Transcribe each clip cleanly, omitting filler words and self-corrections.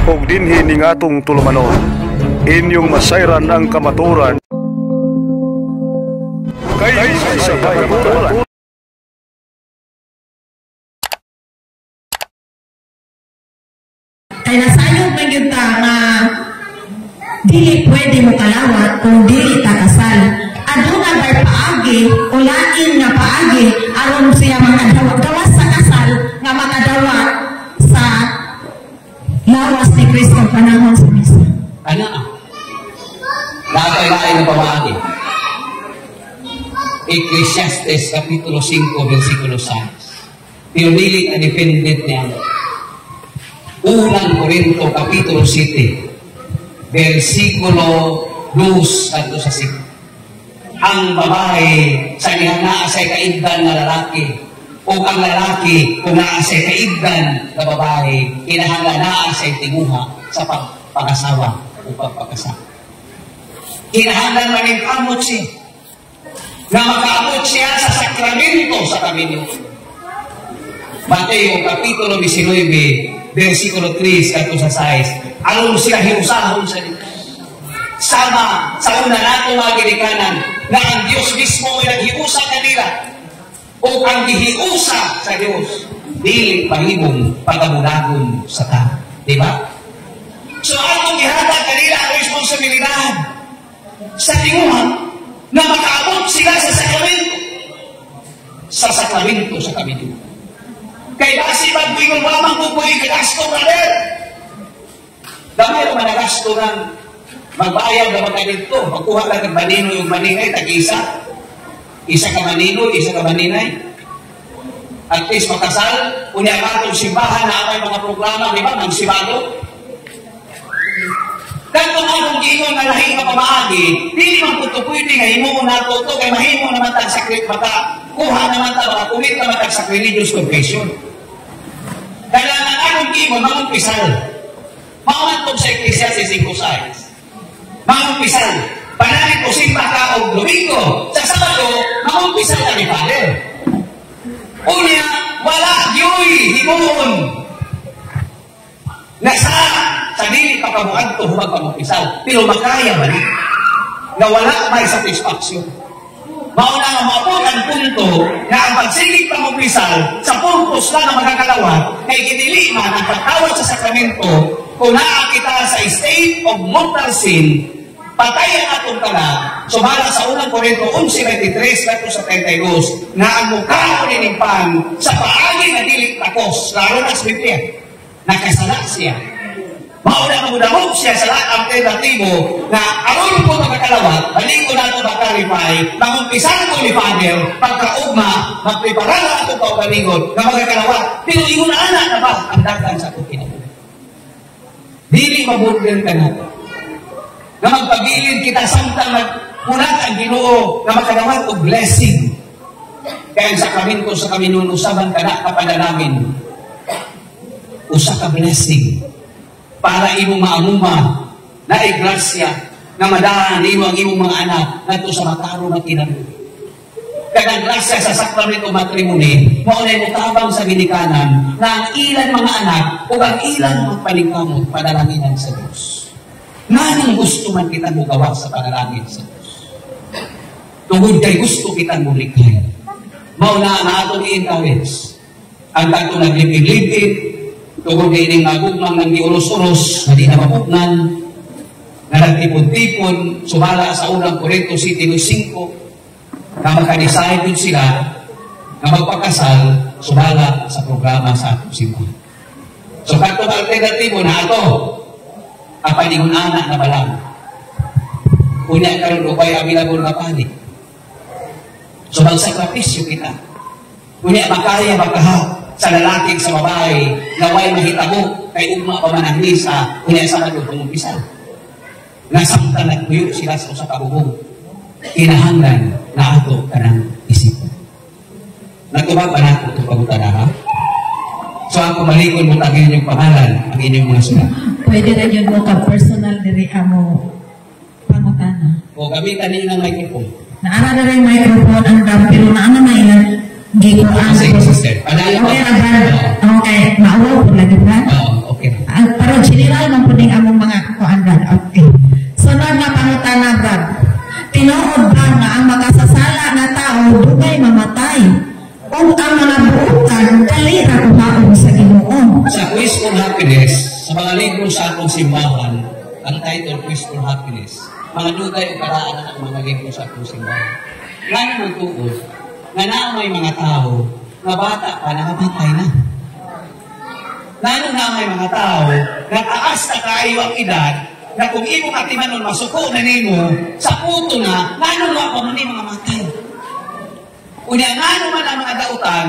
ug dinhi ning atong tulumanon. Inyong masayran ang kamaturan kay sa kamaturan. Kaya nasayog man yun ta nga dili pwede mo kalawat kung dili ta kasal. Aduna ba'y paagi o lain nga paagi aron siya makadawat gawas sa kasal nga makadawat sa lawas ni Kristo panahon sa misa. Ano? Lain-lain na paagi. Ecclesiastes Kapitulo 5, versikulo 6. Pero dili na dependent niya. Unang Korinto Kapitulo 7, versikulo 2 at sa 5. Ang babae sa naa sa kaigdan na lalaki o ang lalaki kung naa sa kaigdan na babae kinahanglan naa sa tinguha sa pag-asawa o pagpakasal. Kinahanglan maningkamot siya na makaabot siya sa sakramento sa Panginoon. Mateo Kapitulo 19, versikulo 3 at sa 6. Aron siya hiusahon sa Diyos. Sama sa una nato mga ginikanan na ang Diyos mismo ay naghiusa kanila o ang gihiusa sa Diyos dili pahimong pagkabunagon sa tao. Diba? So atong gihata kanila ang responsibilidad sa tinguhan na makaabot sila sa sakramento. Sa sakramento sa Panginoon. Kaya basi pag-ingol mamang kukuhin kagasto, brother. Dami ang managasto ng magbayad na magkanito. Pagkuha lang ng manino yung maninay, tag-isa. Isa ka manino, isa ka maninay. At least makasal, unya katong simbahan na amay mga programa, di ba? Magsibado. Kantong anong giingon na lahi ka pamaagi, hindi man po ito pwede nga himo na ito, kaya mahimo naman tag-sakrit mata. Kuha naman ito, kumit naman tag-sacrilegious confession. Kailangan anong giingon, mamumpisal. Maumantong sa Ecclesiastes 5:6. Mamumpisal. Panalig ko simba ka o Domingo. Sa Sabado, mamumpisal na ni Father. Unya, wala diyoy, himuon. Nasa sa dili pagkabuhan to humag pamumpisal. Pero makaya ba ni? Na wala may satisfaction. Mauna nga maabot ang punto na ang pagsigig pamumpisal sa purpose lang ng magkakalawat kay kinili man ang pagtawad sa sakramento kung naakita sa state of mortal sin, patayan atong kala, sumala sa unang Korinto 11:23 at sa 32, na ang mukha ni Nimpan sa paagi na dilik takos, lalo na sa Biblia, nakasala siya. Mauna magudamog siya sa lahat alternatibo na aron po magkakalawat, balik ko na ito mag-clarify, magumpisan ko ni Father, pagkaugma, magprepara na ito paugalingon na magkakalawat. Pero ingunaanan na ba ang dagan sa ito kinabuhi? Dili maburden ka na. Na magpabilin kita samtang magpunat ang Ginoo na makalawat o blessing. Kaya sa kamin ko sa kaminon, usaban ka na kapananamin. Usa ka blessing. Para imong maamuma na igrasya na madahan imo ang imong mga anak ngadto sa mataro na kinabuhi. Kaya ang grasya sa sakramento matrimony, mao na mutabang sa ginikanan na ang ilan mga anak o ang ilan magpaningkamot panalanginan sa Diyos. Nanong gusto man kita mo gawa sa panalangin sa Diyos. Tungod kay gusto kita mo likhay. Mao na atong i-encourage ang dato naglipid-lipid tungkol kay ining magugmang ng giuros-uros na di na mapugnan, na nagtipon-tipon, sumala sa unang Korinto 7:5, na makadeside sila na magpakasal, sumala sa programa sa atong simbahan. So, katong alternatibo na ito, kapaningon anak na balang. Unya karon ubay available na panig. So, magsakripisyo kita. Unya makaya makahat sa lalaki sa babae na way mahitabo kay ugma pa man ang misa unya sa madug pumumpisal. Nasamtan at tuyo sila sa kabubong. Kinahanglan na ato kanang isipan. Nagtubag pa nato ito pagutara. So ako malikon mo tagin yung pangalan ang inyong mga sulat. Pwede na yun mo ka-personal diri mo pangutana. O gamitan ninyo ng microphone. Naara na rin microphone ang pero naana na ilan giko ang sister. Okay, maawa po lagi ba? Okay. Pero general man puning among mga kuan, Brad. Okay. Sunod na pangutana, Brad. Tinuod ba nga ang makasasala na tao dugay mamatay? O ang mga buutan dali ra kuhaon sa Ginoo? Sa Quest for Happiness, sa mga libro sa akong simbahan, ang title Quest for Happiness, mga dugay o karaan ang mga libro sa akong simbahan. Ngano mo tuod, nga naamay mga tao, nga bata pa, nakamatay na. Ngano naamay mga tao, nataas na kayo ang edad, na kung imo katimanon masuko na nimo, sa puto na, ngano nga pa man mga matay. Unya, ngano man ang mga dautan,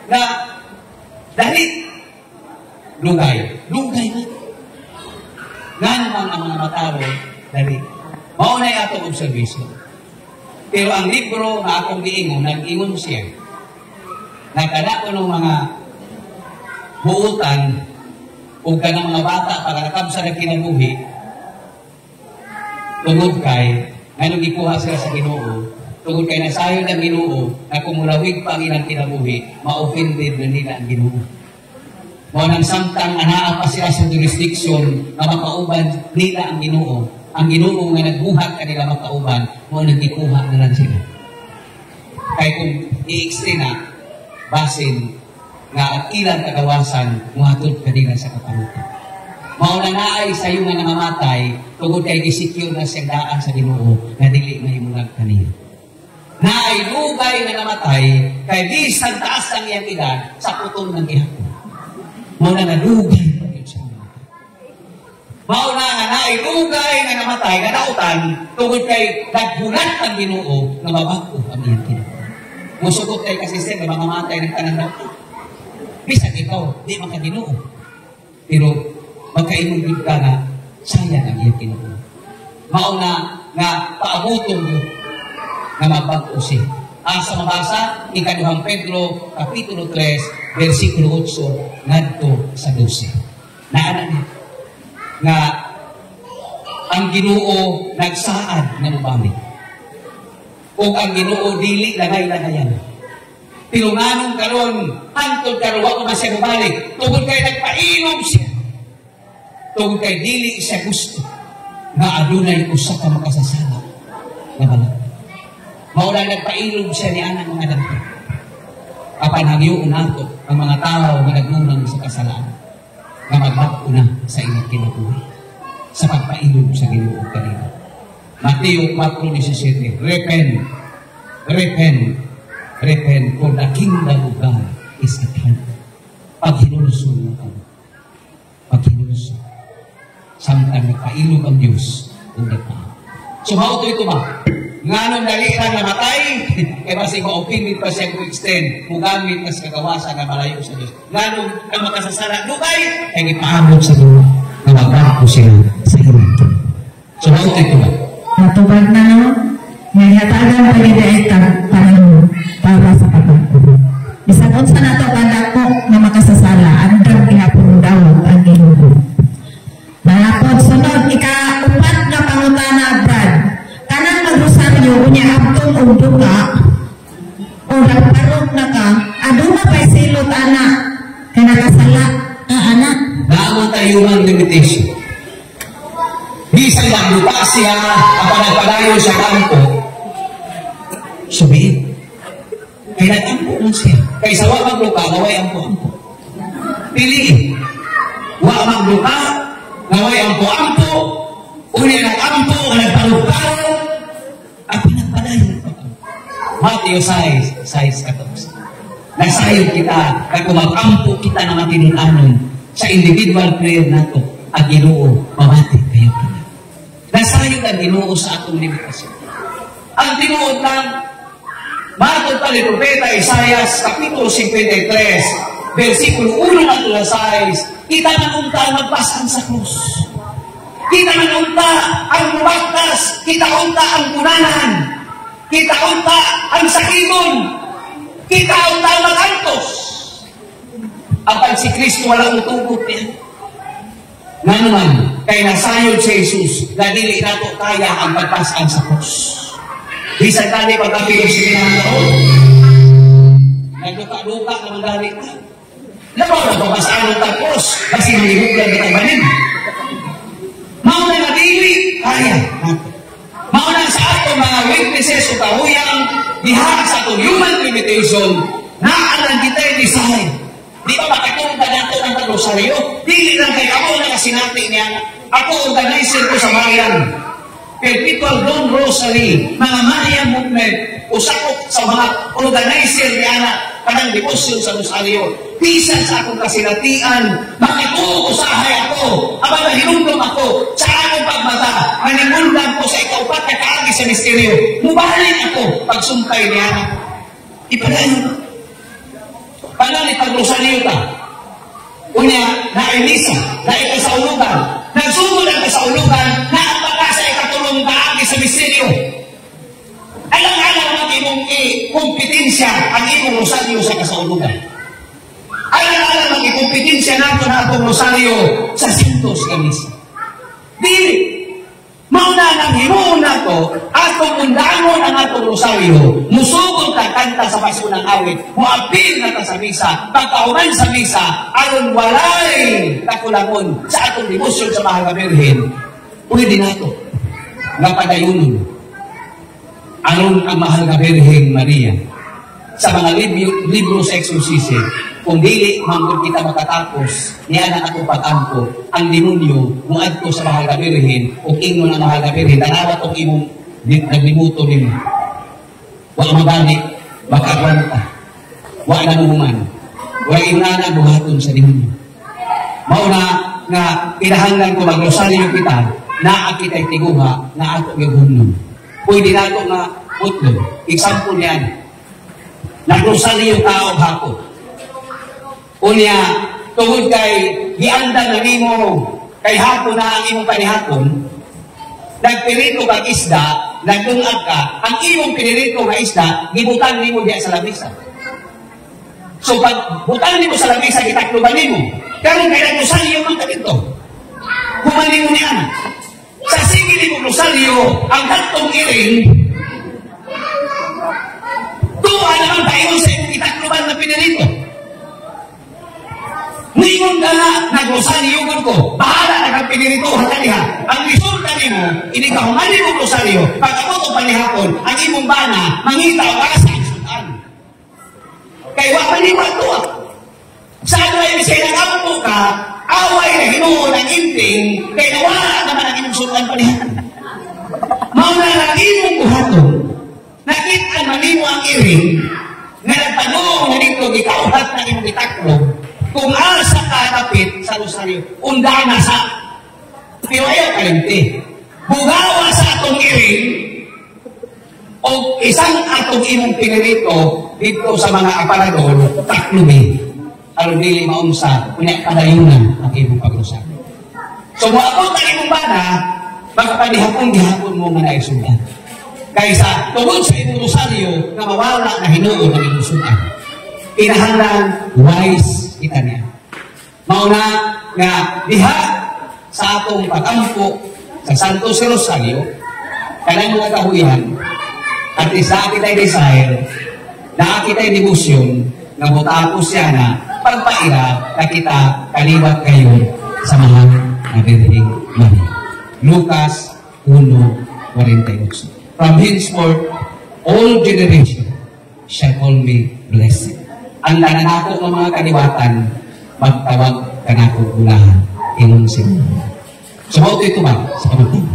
na dahil lugay na. Ngano man ang mga matao, dahil maunay atong observation. Pero ang libro na akong giingon, nag-ingon siya, nagkala ko ng mga buutan o ka ng mga bata pagkakab sa nagkinabuhi, tungod kay, ngayon ikuha sila sa Ginoo, tungod kay nasayon ng Ginoo, na kumulawig pa ang ilang kinabuhi, ma-offended na nila ang Ginoo. Mo nang samtang anaa pa sila sa jurisdiction na makauban nila ang Ginoo. Ang Ginoo nga nagbuhat kanila makauban, mo nagikuha na lang sila. Kaya kung i-extend na, basin nga at ilang kagawasan, muhatod kanila sa kaparutan. Mauna na ay sa iyo nga nangamatay, tugod kay disecure na siyang daan sa Ginoo, na dili na imulag kanila. Na ay lugay na namatay, kay bisang taas ang iyang edad, sa putong ng gihapon. Mauna na lugay na yun siya. Mauna nga na ay lugay na namatay, na nautan, tugod kay nagbulat ang Ginoo, na mabago ang iyang Ginoo. Musugot kay kasi siya na mangamatay ng kanang nautan. Bisag ikaw, di makaginoo. Pero magkainugid ka na, sayang ang iyong Ginoo. Mauna nga paabuton mo na mabago siya. Sa mabasa, ikaduhang Pedro, Kapitulo 3, versikulo 8, ngadto sa 12. Naana niya nga ang Ginoo nagsaad na mabalik. O ang Ginoo dili lagay-lagayan. Pero nganong karon, hantod karon wa man siya mabalik. Tungod kay nagpainom siya. Tungod kay dili siya gusto nga adunay usa ka makasasala nga balat. Mauna nagpainom siya ni anang mga dagko. Apan hangyo nato ang mga tao nga nagnunang sa kasalanan nga magbag-o na sa ilang kinabuhi sa pagpainom sa Ginoo kanila. Mateo 4:17, repent, for the kingdom of God is at hand. Paghinulso mo ka. Paghinulso. Samtang nagpailog ang Diyos kung nagpaan. So, mauto ito ba? Nga nung dali lang namatay, kaya basi ma-opinit pa siya kung extend, mugamit na sa kagawasan na malayo sa Diyos. Nga nung ang makasasala, lugay, kaya ipaabot sa Diyos na magbago sila sa ilang. So, mauto ito ba? Matubag na no, ngayatagan pag-idaitag panahon para sa pagbago. Isang unsa na ito ko na makasasala, andang ihapon daw ang Ginoo. Nalapod sunod, ika-upat na pangutana, Brad. Kanang mag-rosaryo, unya abtong o duka, o nagparok na ka, aduna pa'y silot, anak, kaya nakasala, anak. Naamon tayo ang limitation. Bisa lang lupa siya kapag nagpadayo sa kampo, subihin. Kaya nag-ampo lang siya. Kaya sa wak magluka, naway ampo-ampo. Piliin. Wak magluka, naway ampo-ampo. Unya nag-ampo, nagparok-parok, at pinagpadayo. Matthew 6:14. Nasayod kita, kaya kung mag-ampo kita na matinunanon sa individual prayer nato, at Ginoo, mamati kayo kita. Nasayod ang Ginoo sa atong limitasyon. Ang tinuod lang, matod pa ni Propeta Isaias, Kapitulo 53, versikulo 1 at 6, kita manunta ang magpasan sa krus. Kita manunta ang lumaktas, kita unta ang punanan, kita unta ang sakimon, kita unta ang magantos. Apang si Kristo walang utugot niya. Nga naman, kay nasayod si Jesus, na dili nato kaya ang pagpasaan sa krus. Bisan tali pagkapilog si Ginoo, nagduka-duka naman dali ka. Labaw na pagpasaan ng krus, kasi nilihugan kita Mauna sa ato mga weaknesses o kahuyang diha sa ato human limitation na alam kita design. Di ba makatungka nato ng pagrosaryo? Dili lang kay ako na kasinati niya. Ako organizer ko sa bayan. Perpetual Dawn Rosary, mga Maria Movement, usakot sa mga organizer niya kanang devotion sa Rosaryo. Bisan sa akong kasinatian, makituusahay ako, abang nahinumdum ako, sa akong pagmata, maningundan ko sa ikaupat na kaagi sa misteryo. Mubalik ako, pagsumpay niya. Ipadayon. Panalit pag-Rosaryo ka. Unya, na-emisa, na-ikasaulugan, nagsumod ang kasaulugan, na-apaka sa ikatulong kaagi sa misteryo. Alang-alang ang imong kompetensya ang imong Rosaryo sa kasaulugan. Alang-alang ang kompetensya nato na atong Rosaryo sa sintos kamisa. Dili. Mauna nang himuon nato, atong undangon ang atong Rosaryo, musugod na kanta sa pasunang awit, muapil na ta sa misa, pagkauman sa misa, aron walay kakulangon sa atong devotion sa Mahal na Birhen. Pwede nato, napadayunon, aron ang Mahal na Birhen Maria, sa mga libro sa exorcism, kung dili mangkod kita makatapos, niya na atong pag-ampo, ang demonyo, muadto sa Mahal na Birhen, o ingon ang Mahal na Birhen, tanawat o imong naglimuto nimo. Wa magani, makagwanta, wa namuman, wa inana buhaton sa demonyo. Mauna nga pinahanglan ko mag-rosaryo kita, na kita'y tiguha, na ato gaghunon. Pwede nato nga utlo. Example yan. Nag-rosaryo tao hako. Unya, tungod kay gianda na nimo kay hapon na ang imong panihapon, nagpirito kang isda, nagdungag ka, ang imong pinirito nga isda, gibutang nimo diya sa lamisa. So pag butang nimo sa lamisa, gitakluban nimo. Karon kay nag-rosaryo man ka dito. Humanin mo niyan. Sa sige nimo rosaryo, ang katong iring, tuwa naman tayo sa imong itakluban na pinirito. Ningon ka na, nag-rosaryo ko, bahala na kang pinirituhan ka niya. Ang resulta nimo, hindi ka humali mo rosaryo, pag ako itong panihapon, ang imong bana, mangita o asa ang sudan. Kaya wak maniwato ah. Sa ano ay misay nag-ampo ka, away na hinuon ang inting, kaya nawala naman ang imong sudan panihapon. Mauna na imong buhaton, nakita man nimo ang iring, nga nagtanong na dito, gikauhat na imong itaklo, kung asa ka kapit sa rosaryo, undana sa pero ayaw kalimti. Bugawa sa atong iring o isang atong imong pinirito dito sa mga aparador, taklubi. Aron dili maunsa, kunya kadayunan ang imong pagrosaryo. So, maabot ang imong bana, magpapanihapon-gihapon mo nga naisudan. Kaysa, tungod sa imong rosaryo, na mawala na hinuon ang imong sudan. Kinahanglan wise kita niya. Mauna nga diha sa atong pag-ampo sa Santo Rosaryo, kanang mga kahuyan, at isa kita'y desire, na kita'y devotion, na mutapos siya na pagpaira na kita kaliwat kayo sa Mahal na Birhen Maria. Lucas 1:48. From henceforth, all generation shall call me blessed. Ang nananako ng mga kaliwatan, magtawag ka na kong ulahan, inong siya. Sumaot ito ba sa panutana?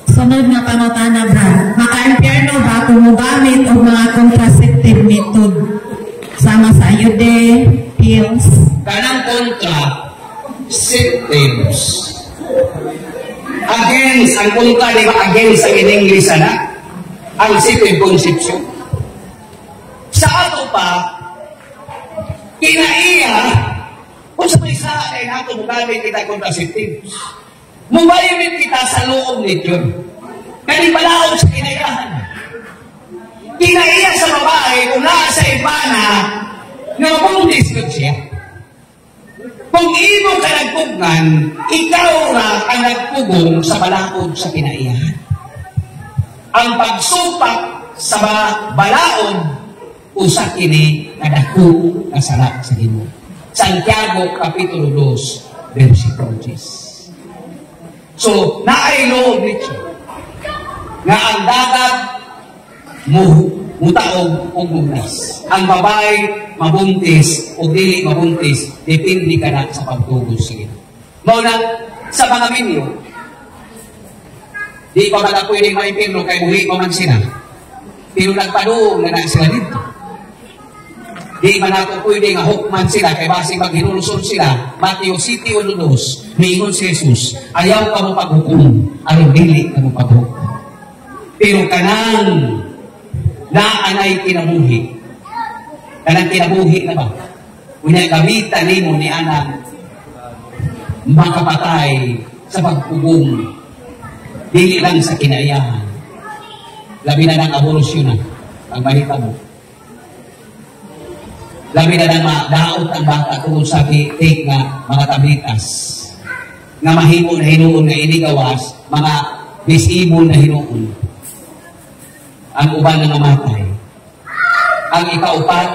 Sunod na panutana, Brad. Maka-impyerno ba kung mugamit o mga contraceptive method? Sama sa IUD, pills. Kanang contraceptives. Against, ang kontra, di ba, against ang in-English, ang septic conception. Sa ato pa, kinaiya, kung sa may sa ay nato mugamit kita contraceptives. Mubayimit kita sa loob nito. Kanipalaon sa kinaiyahan. Kinaiya sa babae kung nasa ibana na mabundis ko siya. Kung imo ka nagpugnan, ikaw ra ang nagpugong sa balaod sa kinaiyahan. Ang pagsupak sa balaod usa kini kadako kasala sa Ginoo. Santiago kapitulo 2 versikulo 10. So, naay law of nature nga ang dagat mutaog o mugnas. Ang babae mabuntis o dili mabuntis, depende ka na sa pagtugod sige. Mauna, sa mga minyo, di pa man ako pwedeng maipirno kay muli pa man sila. Pero nagpadoong na sila dito. Di man ako pwedeng hukman sila kay basi maghinulusod sila. Mateo City 1:2, miingon si Jesus, ayaw ka mo paghukum, aron dili ka mo paghukum. Pero kanang naanay kinabuhi. Kanang kinabuhi na ba? Unya gamitan nimo ni anang makapatay sa pagpugong. Dili lang sa kinayahan. Labi na ng aborosyon na ang mahita mo. Labi na ng daot ang bata tungkol sa take nga mga tablitas. Nga mahimo na hinuon nga inigawas, mga disable na hinuon. Ang uban na namatay. Ang ikaupat,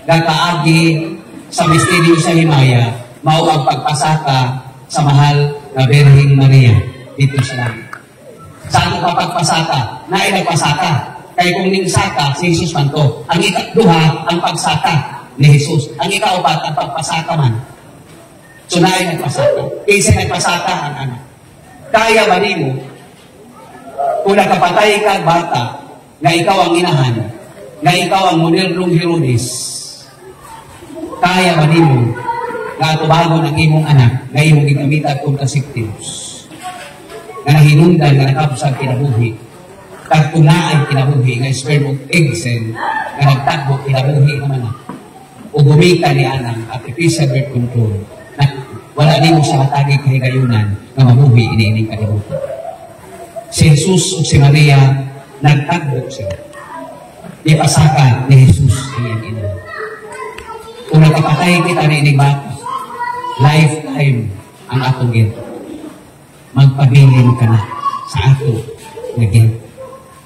gakaagi sa misteryo sa himaya, mao ang pagpasaka sa mahal na Birheng Maria dito sa langit. Saan ka pagpasaka? Naay nagpasaka. Kaya kung ningsaka, si Jesus man to. Ang ikatduha, ang pagsaka ni Jesus. Ang ikaupat, ang pagpasaka man. So naay nagpasaka. Kasi nagpasaka ang anak. Kaya ba mo, kung nakapatay ka bata, na ikaw ang inahan, na ikaw ang modernong Herodes, kaya ba mo, na tubago ng imong anak, na imong ginamitan contraceptives, na nahinundan na nakapos ang kinabuhi, tagtunaan kinabuhi, nga sperm of egg cell, na nagtagbo kinabuhi naman na, o gumika ni anang artificial birth control, na wala din mo sa matagi kahigayunan, na mabuhi iniining kalibutan. Si Jesus o si Maria, nagtagbo siya. Ipasaka ni Jesus iyang ina. Kung nakapatay kita na ining bata, lifetime ang atong ginto. Magpabilin ka na sa ato na ginto.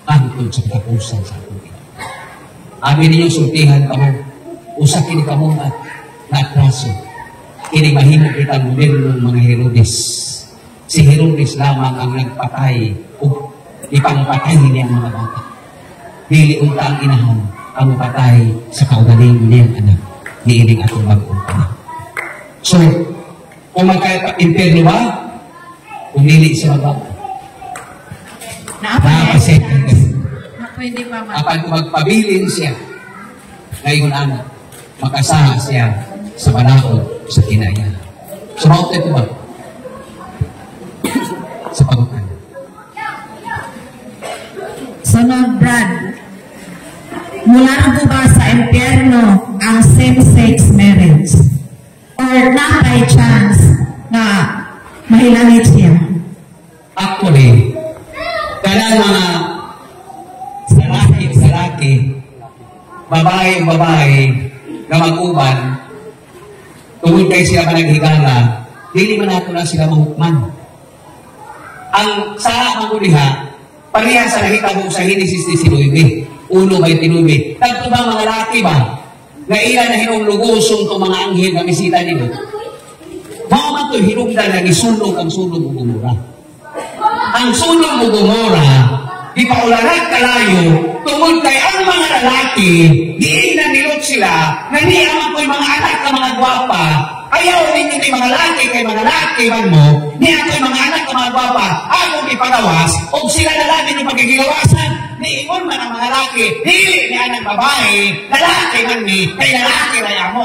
Pagkod sa katapusan sa atong ginto. Amin ninyong sultihan ka mo, usakin ka mo na atraso. Kini mahimo kita modelo ng mga Herodes. Si Herodes lamang ang nagpatay o ipangpatay niya ang mga bata. Dili unta ang inahan ang patay sa kaugaling niyang anak. Niiling atong bagong anak. So, kung magka-imperno ba, umili sa mga bata. Naapaset. Pwede pa man. Apan kung magpabilin siya, ngayon anak, makasaha siya sa balakod sa kinaya. So, mautay ko ba? Sa pag-ukan. Sunod, Brad. Mula po ba sa impyerno ang same-sex marriage? Or napay chance na mahilangit siya? Actually, kailan mga salaki, babae na mag-uban, tungkol kayo sila managhigala, hindi man nato na sila mahukman. Ang sa manguliha, parehas sa nakitabo sa Genesis 19, 1:29. Tanto ba mga laki ba, na ilan na hinulugusong itong mga anghel na bisita nila? Mga man ito hinugdan na isunog ang sunog o Gomora. Ang sunog o Gomora, di pa ulanag kalayo, tungkol kay ang mga lalaki, di na nilot sila, na niyaman ko yung mga anak na mga gwapa, ayaw din yung mga lalaki man mo, niya ko yung mga anak na mga gwapa, akong ipagawas, o sila lalaki yung pagigilawasan, niingon man ang mga lalaki, dili niya ng babae, lalaki man ni, kay lalaki na mo.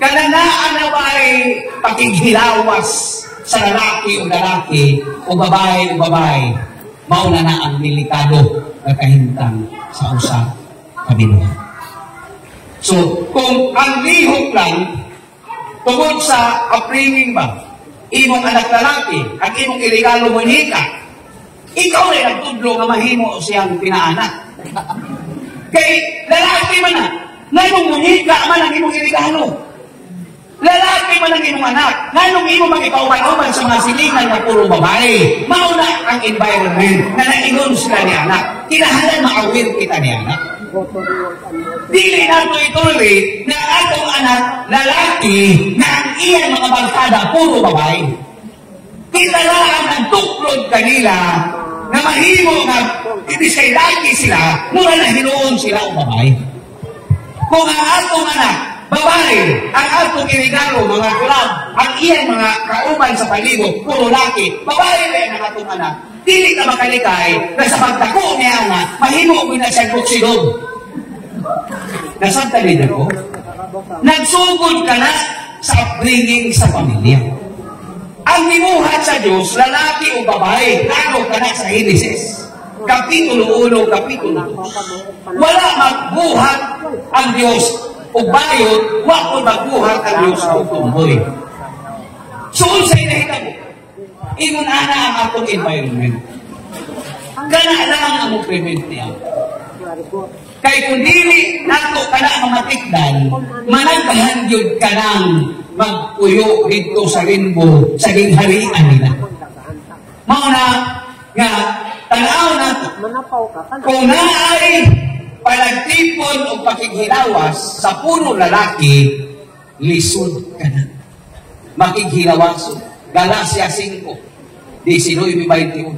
Kananaan na ba ay pakigilawas sa lalaki, o babae, mauna na ang delikado na kahintang sa usap kabinuhan. So, kung ang lihok lang, tungkol sa upbringing ba, imong anak lalaki, ang imong iregalo mo nika, ikaw rin nagtudlo nga mahimo siyang pinaanak. Kay lalaki man na, nanong munika man ang imong iregalo. Lalaki man ang imong anak, nanong imong mag-ipauban-uban sa mga silingan na puro babae. Mauna ang environment na naingon sila ni anak. Kinahalan maawin kita ni anak. Dili na ito ituloy na atong anak lalaki na ang iyan mga barkada puro babae. Kita lang ang tuklod kanila na mahimo nga itisay lagi sila, mura na hinuon sila o babae. Kung ang atong anak, babae, ang atong irigalo, mga kulab, ang iyang mga kauban sa palibot, puro laki, babae rin ang atong anak, dili ka makalikay na sa pagtako niya anak, mahimo ko na siyang buksidog. Nasaan talid ako? Nagsugod ka na sa upbringing sa pamilya. Ang nimuhat sa Diyos, lalaki o babae, ano ka na sa Genesis? Kapitulo 1, Kapitulo 2. Wala magbuhat ang Diyos o bayot, wala magbuhat ang Diyos o tumboy. So, unsay nahita mo? Ingon ana ang atong environment. Kana lang ang among prevent niya. Kay kung dili nato ka na matikdan, managahan yun ka nang magpuyo dito sa rainbow, sa gingharian nila. Mauna nga, tanaw na kung naay palagtipon o pakighilawas sa puno lalaki, lisod ka na. Makighilawas. Galacia 5, 19-21.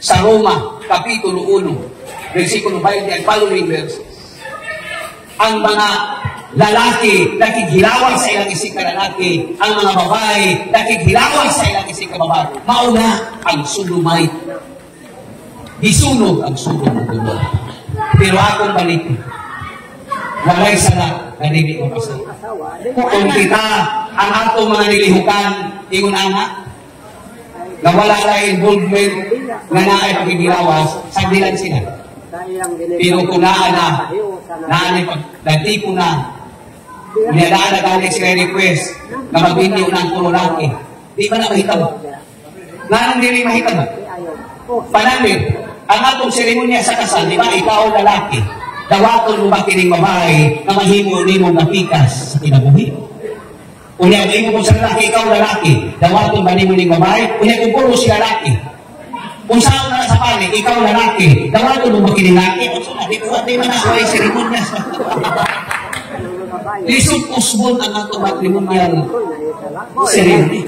Sa Roma, Kapitulo 1, versikulo 20 and following verses. Ang mga lalaki nakighilawan sa ilang isig ka lalaki, ang mga babae nakighilawan sa ilang isig ka babae. Mauna ang sodomite. Isunog ang sunog ng dulo. Pero akong balik, walay sana na hindi ko kasi. Kung kita ang atong mga nilihukan, ingon anak, na wala na involvement na naay pagkigilawas, sagdilan sila. Pero kung naanay pagdatipo na, niyadaan na galing sila request na magbinyo ng puro laki, di ba na mahitabo? Nanong di mahitabo? Panamit, ang atong seremonya sa kasal, di ba, ikaw lalaki, dawaton mo ba kining babae na mahimo-nimo na pikas sa kinabuhi? Unya, kung imo sa lalaki, ikaw lalaki, dawaton ba nimo ning babae? Unya, kung puro si lalaki, kung saan na sa panig, ikaw lalaki, dawaton mo ba kining lalaki? Kung saan, di man ako ay seremonya sa lisod usbon ang atong matrimonial ceremony.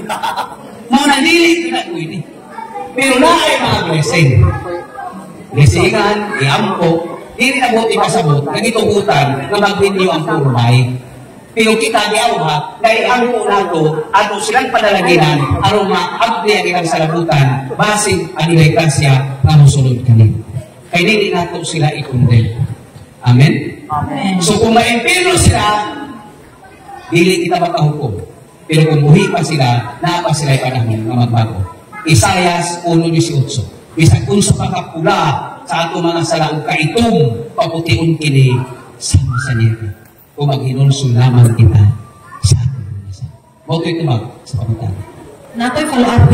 Mga nanilig na pwede. Pero na ay mga blessing. Blessingan, iampo, hindi na buti kasabot, nagitugutan na magbinyo ang purumay. Pero kita di awha, dahil iampo na ito, ato silang panalaginan, arong maabdi ang ilang salabutan, basig ang ilay kasya na musunod kanil. Kaya hindi nato sila ikundel. Amen? Amen. So kung ma-impero sila, hindi kita makahukom. Pero kung buhi pa sila, naapa sila yung panahon na magbago. Isaias 1:18. Bisag kung sa pagkapula sa ato mga salang kaitong paputiun kini sama sa niya. Kung maghinulso naman kita sa ato mga sa. Bauto ito ba sa pamutan? Nato'y follow-up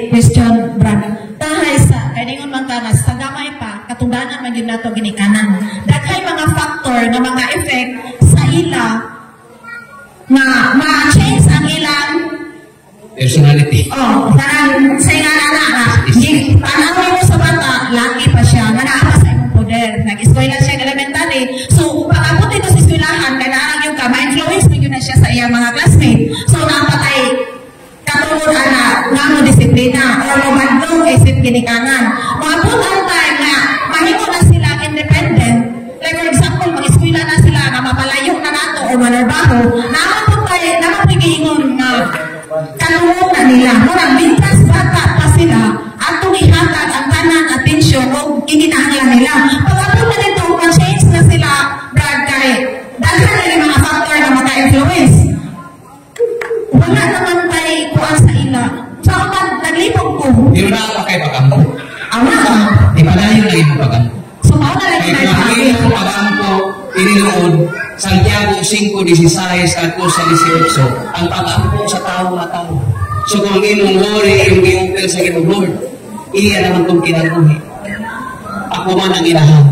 question, Brad. Tahay sa, kaya ningon man tanas, sa gamay pa, katundanan man yun nato ginikanan. Daghay mga factor na mga effect sa ila na ma-change ang ilang personality. Oh, parang sa ilang anak panawin mo sa bata, laki pa siya, nga naapa sa imong poder. Nag-eskwela siya ng elementary. So, pag-abot ito sa eskwelahan, kailangan yung ka, ma-influence mo yun na siya sa iyang mga classmates. So, napatay katulad nga mo disiplina o lumadlong isip ginikanan. Maabot ang time na mahimo na sila independent. Like for example, mag-eskwela na sila na mapalayo na nato o manarbaho, naabot tayo, napapigingon nga kalungan na nila. Murang bigkas bata pa sila atong ihatag ang tanan atensyon o ininahanglan nila. Pag-abot na nito, ma-change na sila, Brad, kay daghan na yung mga factor na maka-influence. Wala naman tayo kuwan sa ila. So, naglipog ko. Di ba na kay pagampo? Awa. Di ba na yun ang iyong pagampo? So, mauna lang kaya kung ang iyong pagampo, iniloon, Santiago 5:16 at 18, ang pagampo sa tao na tao. So, kung ang inyong glory, yung i-open sa inyong Lord, iya naman itong kinabuhi. Ako man ang inahan.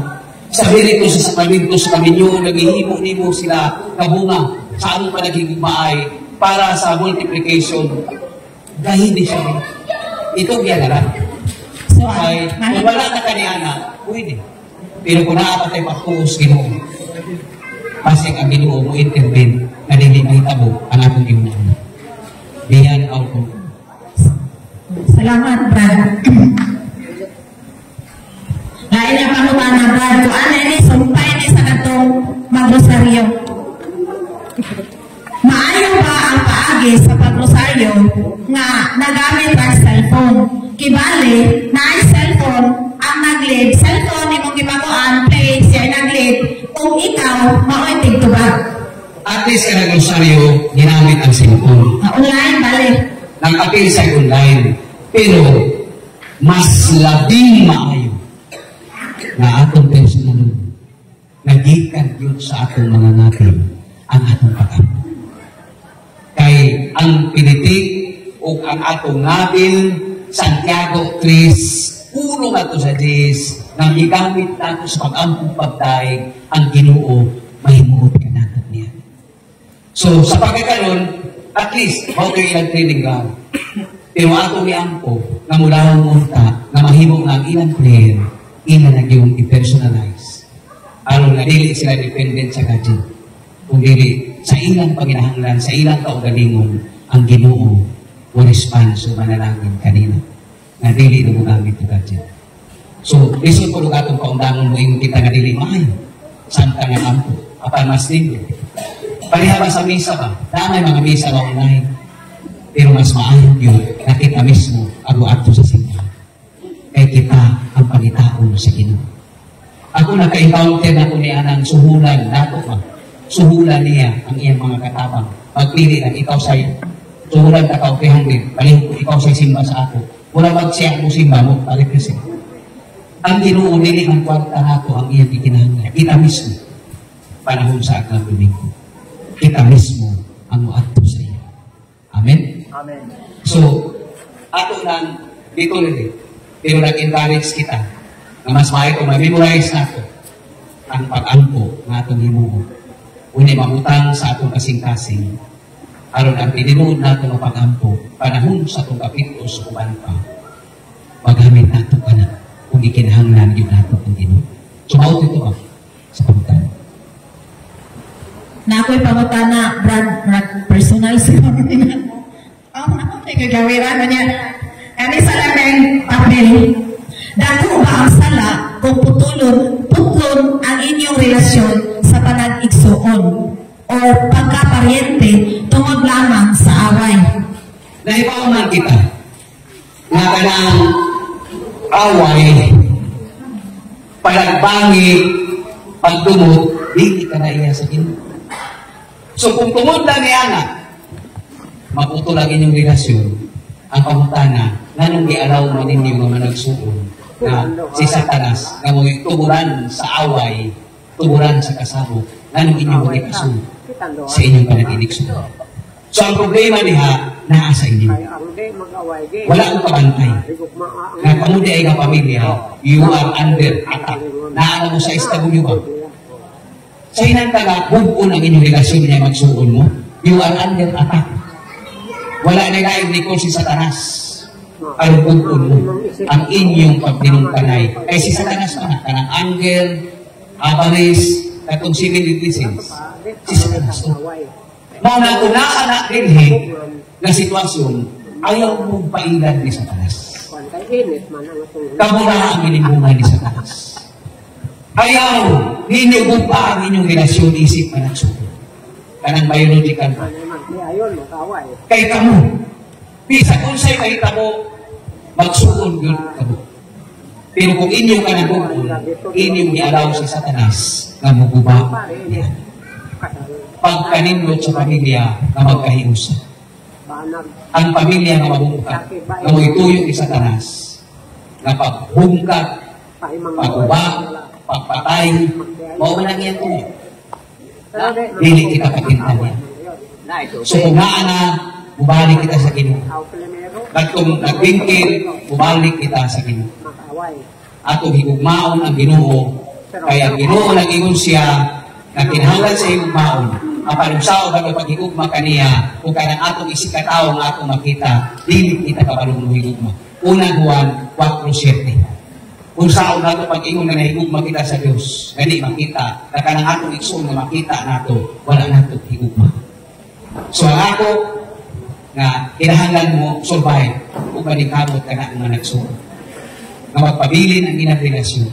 Sabi rito sa sakalid ko sa kaminyo, naghihimo-himo sila kabunga sa anong panagigmaay para sa multiplication. Dahil di siya rin. Ito yan na lang. So, ay, kung wala na kaniyana, pwede. Pero kung nakapatay pagpuos, Ginoo, pasig ang Ginoo mo intervene na hindi mahitabo ang atong iunan. Beyond out of Salamat, Brad. Lain na pangutana, Brad. Kung ano ini, sumpay ni sa katong magrosaryo. Maayo ba ang paagi sa pagrosaryo nga nagamit ang cellphone? Kibali, na ang cellphone ang nag-lead. Cellphone, imong gibagoan, play, siya nag-lead. Kung ikaw, mao'y tigtubag. At least ka nag-rosaryo, ginamit ang cellphone. Online, balik. Nag-appeal sa online. Pero, mas labing maayo na atong personal nagikan yun sa atong mga natin ang atong pag-ampo. Kay ang pinitik o ang atong nabil Santiago 3, ulo nga to sa Diyos, nang igamit nato sa pag-ampong pagdaig ang Ginoo, mahimuot ka natin niya. So, sa pagkakaroon, at least, okay ilang training ground. Pero ato ni Ampo, na mula ang munta, na mahimong ang ilang player, ina na yung i-personalize. Aron na dili sila dependent sa gadget. Kung dili, sa ilang paginahanglan, sa ilang kaugalingon, ang Ginoo, o response o manalangin kanina. Na dili na mo gamit yung gadget. So, listen po lugatong kaundangon mo yung kita nga dili maayo. Saan ka nga Ampo? Apan mas dili. Palihaban sa misa ba? Damay mga misa na online. Pero mas maayong yun na kita mismo ato sa simbahan. Kaya kita ang pangitaon sa Ginoo. Ako naka-encounter na ko niya ng suhulan. Dato ba? Suhulan niya ang iyang mga katabang. Pagpili ng ikaw sa'yo. Suhulan ka kao 300. Palihog ikaw sa'y simba sa ako. Mula magsiyak mo simba mo. Balik kasi. Ang Ginoo nili ang kwarta nato ang iyang ikinahanglan. Kita mismo. Panahon sa aklang domingo. Kita mismo ang muadto sa iyo. Amen? Amen. So, ato lang, dito rin. Pero nag-encourage kita na mas maayo kung ma-memorize nato ang pag-ampo na atong himuo. Unay mahutang sa atong kasing-kasing. Aron ang tininuod nato ng pag-ampo, panahon sa atong kapito sa uban pa, maghamit nato ka na kung ikinahanglan yun nato ang Ginoo. So, maut ito ba sa pagutana? Na ako'y pangutana, Brad, personal siguro niya. Ako may gagawiran na niya. Kani sa lamang papel, dako ba ang sala kung putlon ang inyong relasyon sa panag-igsuon o pagkaparyente tungod lamang sa away? Naipawaman kita na kanang away, palagbangi, pagdumot, hindi ka na iya sa Ginoo. So kung pumunta ni Ana, maputo lang inyong relasyon, ang pamutana, nanong gialaw mo ninyo mga nagsuon na si Satanas, na mo'y tuburan sa away, tuburan sa kasabot, nanong inyong magikasun sa inyong panaginiksun. So ang problema niya, naa sa inyo. Wala akong kabantay. Na pamudi ay ka pamilya, you are under attack. Naala mo sa SW ba? Sa inang taga, bubuon ang inyong relasyon niya magsuon mo. You are under attack. Wala na gayon ni si Satanas. Ang bubuon mo. Ang inyong pagdinungkanay. Kaya si Satanas na, kanang anger, avarice, katong similitisis. Si Satanas to. Mga una-anak din na sitwasyon, ayaw mong pailan ni Satanas. Kamula ang inimungan ni Satanas. Ayaw, ninyo bupa ang inyong relasyon, isip na nagsuko. Kanang biological pa. Kay kamo, bisa kung sa'yo kahita mo, magsuon yun kamo. Pero kung inyong ka nagugol, inyong nialaw si Satanas na maguba niya. Pagkaninlot sa pamilya na magkahiusa. Ang pamilya na mabungkat, na mo'y tuyong ni Satanas, na pagbungkat, pagguba, pagpatay, mauwalan niya ito. Dili kita pakinta niya. So kung na, bubalik kita sa Ginoo. At kung nagbingkil, bubalik kita sa Ginoo. Atong higugmaon ang Ginoo, kaya ang Ginoo nag-ingon siya, na kinahanglan sa higugmaon, ang panumsao bago pag-higugma kaniya, kung kanang atong isikataw ang atong makita, dili kita kabalong higugma. Unang Juan 4:7. Kung saan nato pag-ingon na nahigugma kita sa Diyos, gani makita, na kanang atong iksun na makita nato, wala nato higugma. So ang ako, nga kinahanglan mo survive kung kanikabot ka na mga nagsuko. Nga magpabilin ang inang relasyon,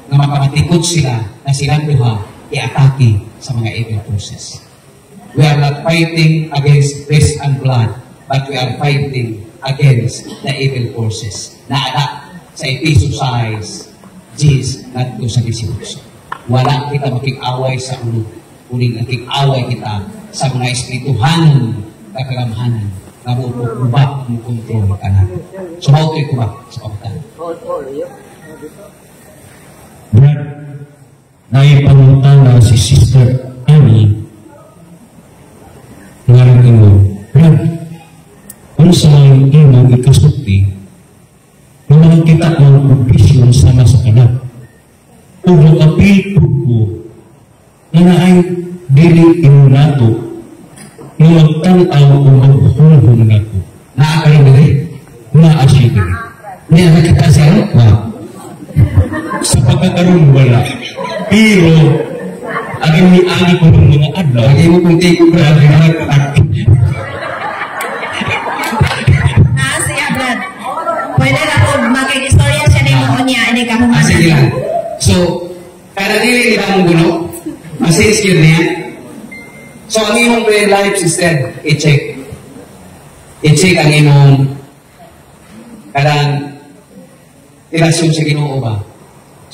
nga makamatikod sila na silang duha i-atake sa mga evil forces. We are not fighting against flesh and blood, but we are fighting against the evil forces na anak sa Ephesians 6, Gs, not sa 18. Wala kita makik-away sa ulo, kuning nakik-away kita sa mga espirituhanon kakagamahanan na mupubak mo kontrol ka na. Sumautoy ko ba sa pagkatan? Brad, naipangutan na si Sister Annie ngayon mo, Brad, kung sa mga imong ikasulti, nung nakikita ng obisyon sama sa kanak, kung mag-apil po na naay dili imunato, nung magtang-aw o maghulhul na ko. Naakarin na rin. Naasya diri. Hindi na nakita siya? Wow. Sa pagkakaroon wala. Pero, aging ni-ani ko ng mga adlaw, Lagi mo kung take ko grabe na Siya, Brad. Pwede na po makikistorya siya ni mo niya, ini ka mo sige lang. So, kada dili kita mong gulo, masis yun niya. So, ang imong prayer life system, i-check. I-check ang imong kadang relasyon sa Ginoo ba.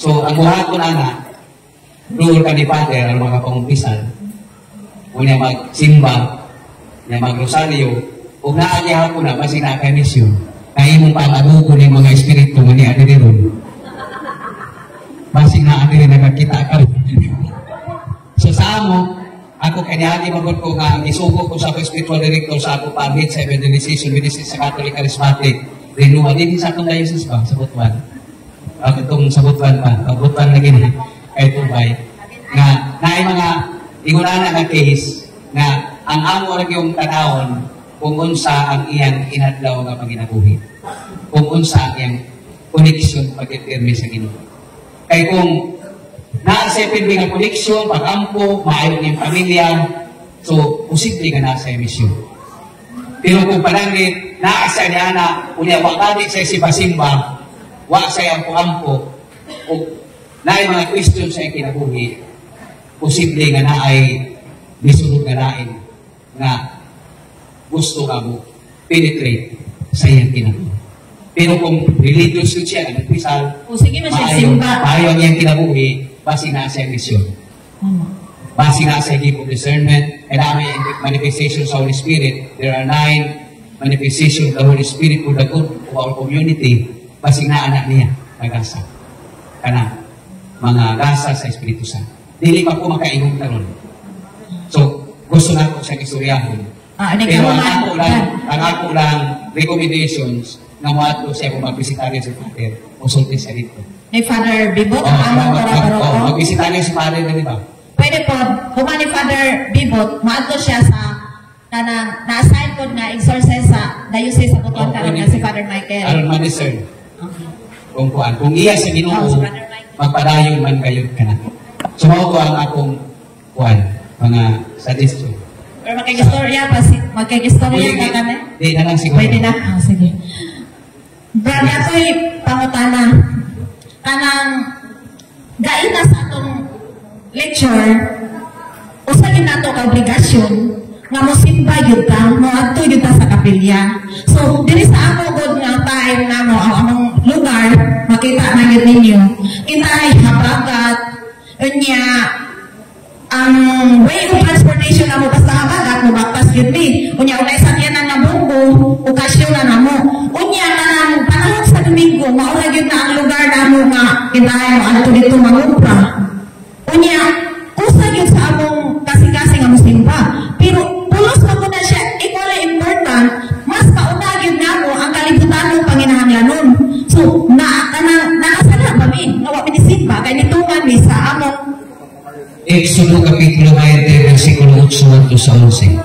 So, ang buhat ko na rule ka ni Father, ang mga pangumpisan, kung niya magsimba, niya magrosaryo, kung naagyahan ko na, basi nakamisyon, na imong pang-adugo ng mga espiritu nga ni Adiron. Basi na Adiron nakakita ka. So, sa amo, ako kanyari magod ko nga, isugo ko sa ako spiritual director sa ako pamit sa evangelization ministry sa Catholic Charismatic. Renewal, hindi sa akong diocese ba, sa Butuan. Itong sa Butuan pa, Butuan na gini, kay Tubay. Nga, naay mga igurana nga case, nga ang amo rin yung tanawon, kung unsa ang iyang inadlaw nga paginabuhi. Kung unsa ang iyang koneksyon pag-itirmi sa Ginoo. Kay kung naasepin nga koneksyon, pag-ampo, maayon yung pamilya, so, posible ka nasa emisyon. Pero kung palangit, naasa niya na, unya, wakadi sa simba-simba, wak sa ampo-ampo, o naay mga question sa kinabuhi, posible nga na ay misunod nga nain, nga gusto ka mo penetrate sa iyang kinabuhi. Pero kung religious siya, nagpisal, O sige, masigsimba. maayon iyang kinabuhi, basi na sa mission. Basi na sa gift of discernment, and ang manifestation sa Holy Spirit. There are 9 manifestations of the Holy Spirit for the good of our community. Basi na anak niya, nagasa. Kana, mga gasa sa Espiritu Santo. Dili pa po makaingong taron. So, gusto na po sa istoryahon. Pero ang ako lang recommendations na mato siya kung magbisitaryo si Father, consulti siya dito. Ni Father Bibot, ang among para-paroko. Magbisitaryo si Father na, di ba? Pwede po, kung ni Father Bibot, maato siya sa na-assign ko nga exorcist sa diocese sa Butuan karon nga si Father Michael. Alman discern. Kung iya sa Ginoo, magpadayon man kayo ka na. Sumaw ko ang akong mga suggestion. Pero magkikistorya ka kami? Di na lang siguro. Pwede na? Sige. Brad, ato'y pangutana. Kanang gain na sa atong lecture, usagin na ito ka-obligasyon nga mo simba yun ta, mo ato yun ta sa kapilya. So, dili sa ako good nga time na mo, ang among lugar, makita na yun ninyo. Kita ay habagat, unya, ang way of transportation na mo basta habagat, mo baktas yun ni. Unya, unay sakyan na nga bunggo, okasyon na mo. Unya, kanang panahon sa Domingo, maura yun na ang lugar na mo nga, kita ay mo ato dito mangumpra. Unya, kusa yun sa among kasing-kasing ang musimba. Pero, pulos na ko na siya, equally important, mas kaunagin na mo ang kalibutan ng Panginahanglanon. So, nakasala ba mi? Nawa pinisimba, kaya nitungan mi sa among Exodo Kapitulo 20, versikulo 8 sa 11.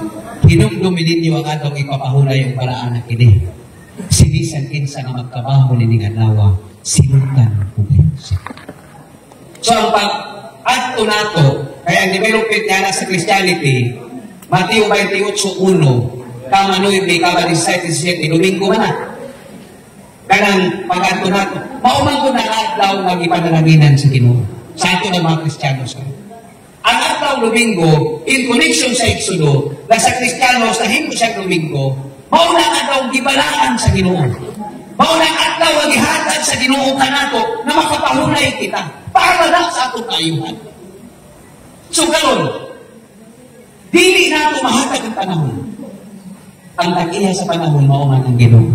Hinumdumin ninyo ang atong ipapahulay ang paraan na kini. Sinisan kinsa nga magkabaho ni Ninganawa, sinutan po kayo siya. So, ang pag-adto nato, kaya ang development niya na sa Christianity, Mateo 28:1, come kama 9, kama 17, 17, Domingo man na. Kanang pag-ato nato. Maumang ko na adlaw nga ipanalangin sa Ginoo. Sa ato ng mga Kristiyano sa ang adlaw Domingo, in connection sa Exodo, na sa Kristiyano sa himo siyang Domingo, mauna adlaw gibalaan sa Ginoo. Mauna adlaw ang gihatag sa Ginoo kanato na makapahunay kita para wala sa atong kaayuhan. So karon, dili nato mahatag ang panahon. Ang tagiya sa panahon mauman ang Ginoo.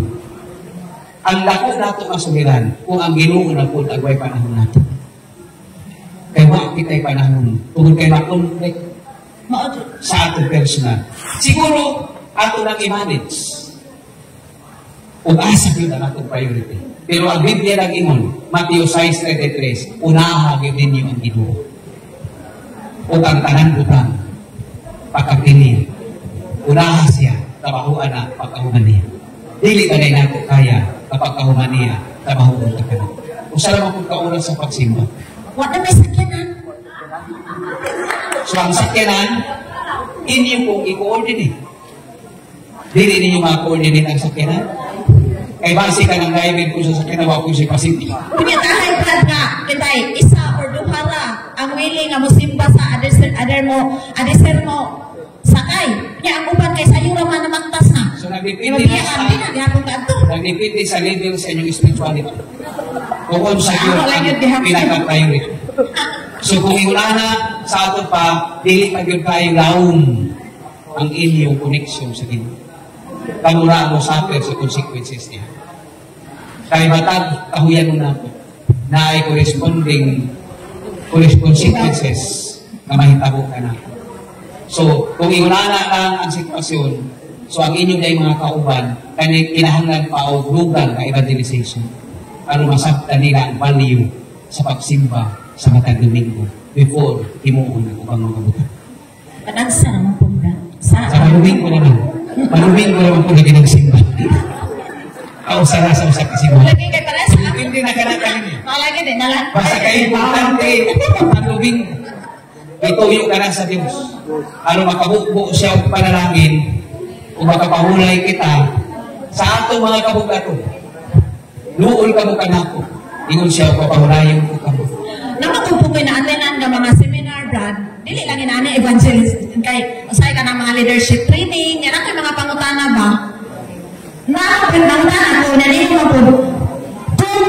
Ang dako nato masuliran kung ang Ginoo na pud agway panahon nato. Kaya wala kita'y panahon. Tungkol kayo na-conflict sa ato personal. Siguro, ato nang i-manage. Kung asa yun ang atong priority. Pero ang Biblia lang imon, Matthew 6:33, unaha din niyo ang Ginoo. O ang tanan butang, pagkapinin. Unaha siya, tabahuan na pagkahuman niya. Dili ka na nato kaya, kapag kahuman niya, tabahuan ka na. Kung saan naman kung kaulan sa pagsimba. Wala may sakyanan. So, ang sakyanan, inyo pong i-coordinate. Dili ninyo ma-coordinate ang sakyanan. Kay base ka ng driving ko sa sakyanan, wako si Pacific. Pinitahay brad nga, kitay, isa or duhala, ang willing nga musimba sa adeser mo, sakay. Kaya ang uban kay sayo raman na magtas na. So, nagdipindi sa level sa inyong spirituality. Kung sa iyo ang pinaka-priority. So kung iulana sa ato pa, dili pa yun kayo laon ang inyong connection sa Ginoo. Kamura mo suffer sa consequences niya. Kaya matag, kahuyan mo na po na ay corresponding consequences na mahitabo ka na. So kung iulana lang ang sitwasyon, so ang inyong day mga kauban, kaya kinahanglan pa o lugar na evangelization para masabtan nila ang value sa pagsimba sa matag Domingo before himuon ang ubang mga buta. Panagsa naman po na. Sa Domingo naman. Domingo naman po na ginagsimba. Kausara sa usap kasimba. Lagi kay para sa akin. Hindi na kanatan niya. Malagi din. Nalang. Basta kayo importante ang Domingo. Ituyo ka na sa Diyos. Ano makabukbo siya o panalangin kung makapahulay kita sa atong mga kabugato. Luol ka mo kanako. Ingon siya, papahulayan ko ka mo. Namakupukoy na atenan ng mga seminar, Brad. Dili lang inani evangelist. Kay, usay ka ng mga leadership training. Yan ang mga pangutana ba? Nakapagpangutana ko, nalito mo po, kung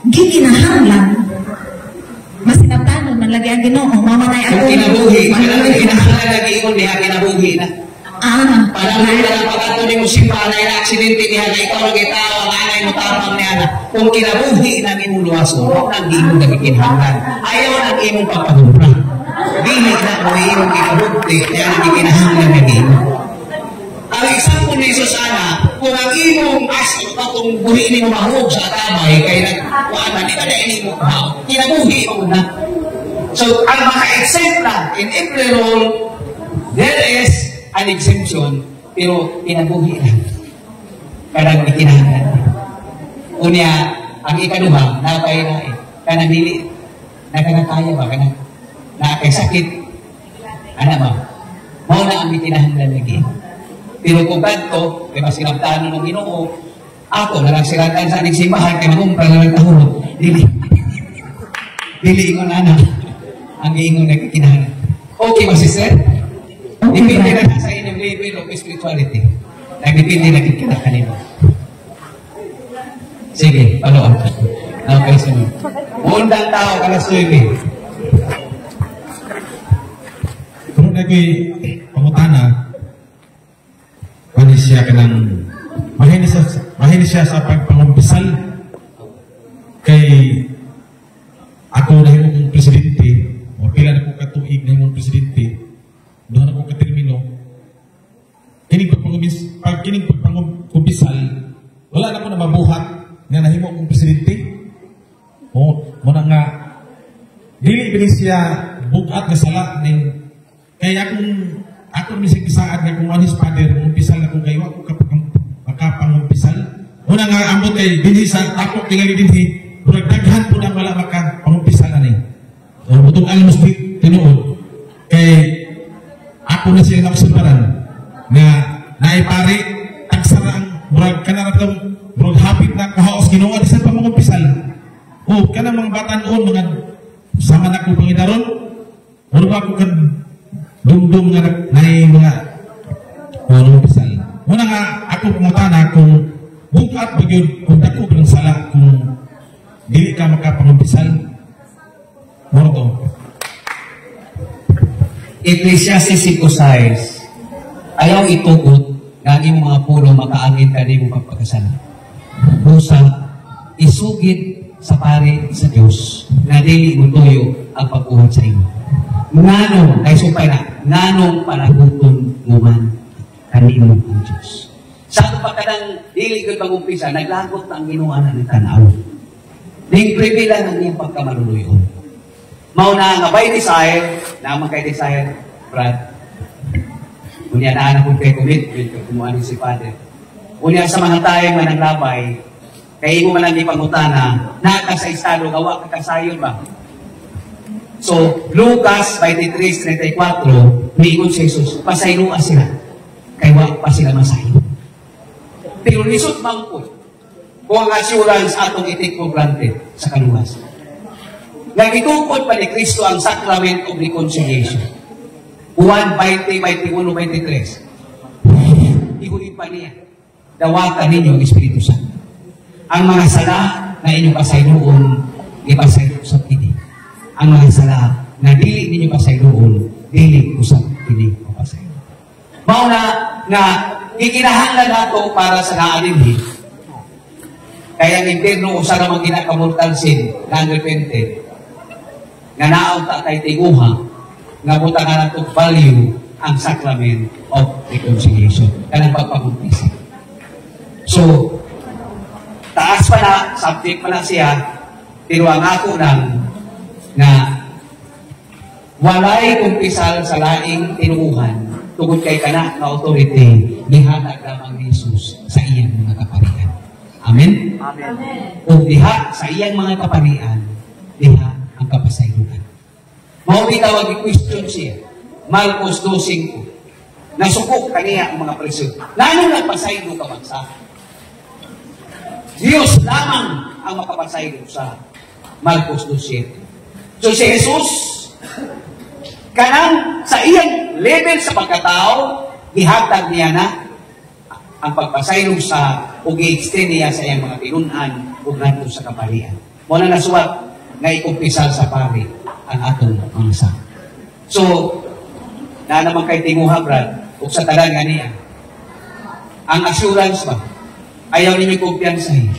giginahanglan, masinabtanon, manlagi ang Ginoo, mamatay ako. Kung kinabuhi, kinahanglan lagi ingon niya, kinabuhi na. Parang na pagkato ni mo simba na aksidente niya na ikaw nag-itaw ang anay mo tapang niya na kung kinabuhi na ni mo luwaso, huwag nang imong nagikinhangan. Ayaw nang imong papahubra. Dili na mo imong kinabuhi, kaya nagikinhangan na imo. Ang example ni Susana, kung ang imong aso katong buhi ni mo mahug sa tabay, kaya nagkuhan di ka na ini mo kinabuhi mo na. So, ang mga exempt lang, in every role, there is an exemption, pero kinabuhi lang. Karang ikinahanglan. Unya, ang ikaduha, napay na kanang dili, nakakaya ba, kanang nakakay sakit, ano ba, mao na ang ikinahanglan lagi. Pero kung kanto, kaya masinabtano ng Ginoo, ako, nalang silatan sa aning simbahan, kaya magumpra na ng tahulog, dili. Dili ingon na ang ingon na ikinahanglan. Okay ba, sister? Depende na sa inyong level of spirituality. Nagdepende na kita kanino. Sige, follow up. Okay, sunod. Undang tao, kalas 9. Kung nagay pangutana, siya ka ng mahinis siya sa pagpangumpisal kay ako na yung presidente o pila na ko katuig na yung presidente doon ako katermino kining pagpangumpisal wala na ko na mabuhat nga nahimo akong presidente o muna nga dili bilis siya bukat na sala ning kaya ako misig isaad nga kung anis father umpisal na kung kayo ako makapangumpisal muna nga ambot kay dinhi sa tapok tingali dinhi murag daghan po na wala makapangumpisal na ni butong almos tinuod kay ako na siya nakasimparan nga na ay pare, tagsara ang murag kanaratong murag hapit na kahaos Ginoo at isa pa mga pisal. O, kanang mga bata noon, mga sama na ko pangidaron, ano ba ako kan dumdum nga na mga mga pisal. Muna nga, ako pumutana kung bukat bagyod, kung dako ng sala, kung dili ka makapangumpisal, muna to. Ecclesiastes 5:6, ayaw itugot nga ang mga pulo makaangit ka di mo pagpakasalan. Busa, isugid sa pare sa Diyos na dili mo tuyo ang pagbuhat sa inyo. Nganong, ay supay na, nganong panaguton mo man kanino ang Diyos. Sa pagkadang dili ko pag-umpisa, naglagot ang ginuanan ng tanaw. Ning pribila ng iyong pagkamaluluyon. Mauna nga by desire, naman kay desire, Brad. Unya na anak kong kay commitment, kumuha si Father. Unya sa mga tayo nga naglabay, kay mo man ang ipangutana, naka sa estado, gawa ka kasayon ba? So, Lucas 23:34, miingon si Jesus, pasayloa sila. Kaya wa pa sila masayo. Pero lisod man po, kung ang assurance atong itik for granted sa kaluwas. Nagitungkod pa ni Kristo ang sacrament of reconciliation. Juan 20:21-23. Ihulin pa niya, dawakan ninyo ang Espiritu Santo. Ang mga sala na inyong pasayloon, ipasaylo sa pili. Ang mga sala na dili ninyo pasayloon, dili usap pili o pasaylo. Mauna na ikinahanglan nato para sa naalinhi. Kaya ang impierno usa namang ginakamultal sin na unrepented. Nga naon ta kay tiguha nga buta nga nato value ang sacrament of reconciliation kanang pagpagumpisa. So taas pa na, subject pa na siya, pero ang ako lang na walay kumpisal sa laing tinuuhan tungod kay kana na authority gihatag lamang ni Jesus sa iyang mga kaparian. Amen? Amen. O diha sa iyang mga kaparian, diha ang kapasayloan. Mao bitawag i-question siya. Marcos 2:5. Nasukok kaniya ang mga presyo. Lalo nagpasaylo ka man sa Diyos lamang ang makapasaylo sa Marcos 2:7. So si Jesus, kanang sa iyang level sa pagkatao, ihatag niya na ang pagpasaylo sa ug i-extend niya sa iyang mga pinunan ug ngadto sa kaparian. Muna nasuwat nga ikumpisal sa pari ang atong mga sa. So, na naman kay tinguha, Brad, ug sa tanan nga niya, ang assurance ba, ayaw ninyo kumpiyansahin.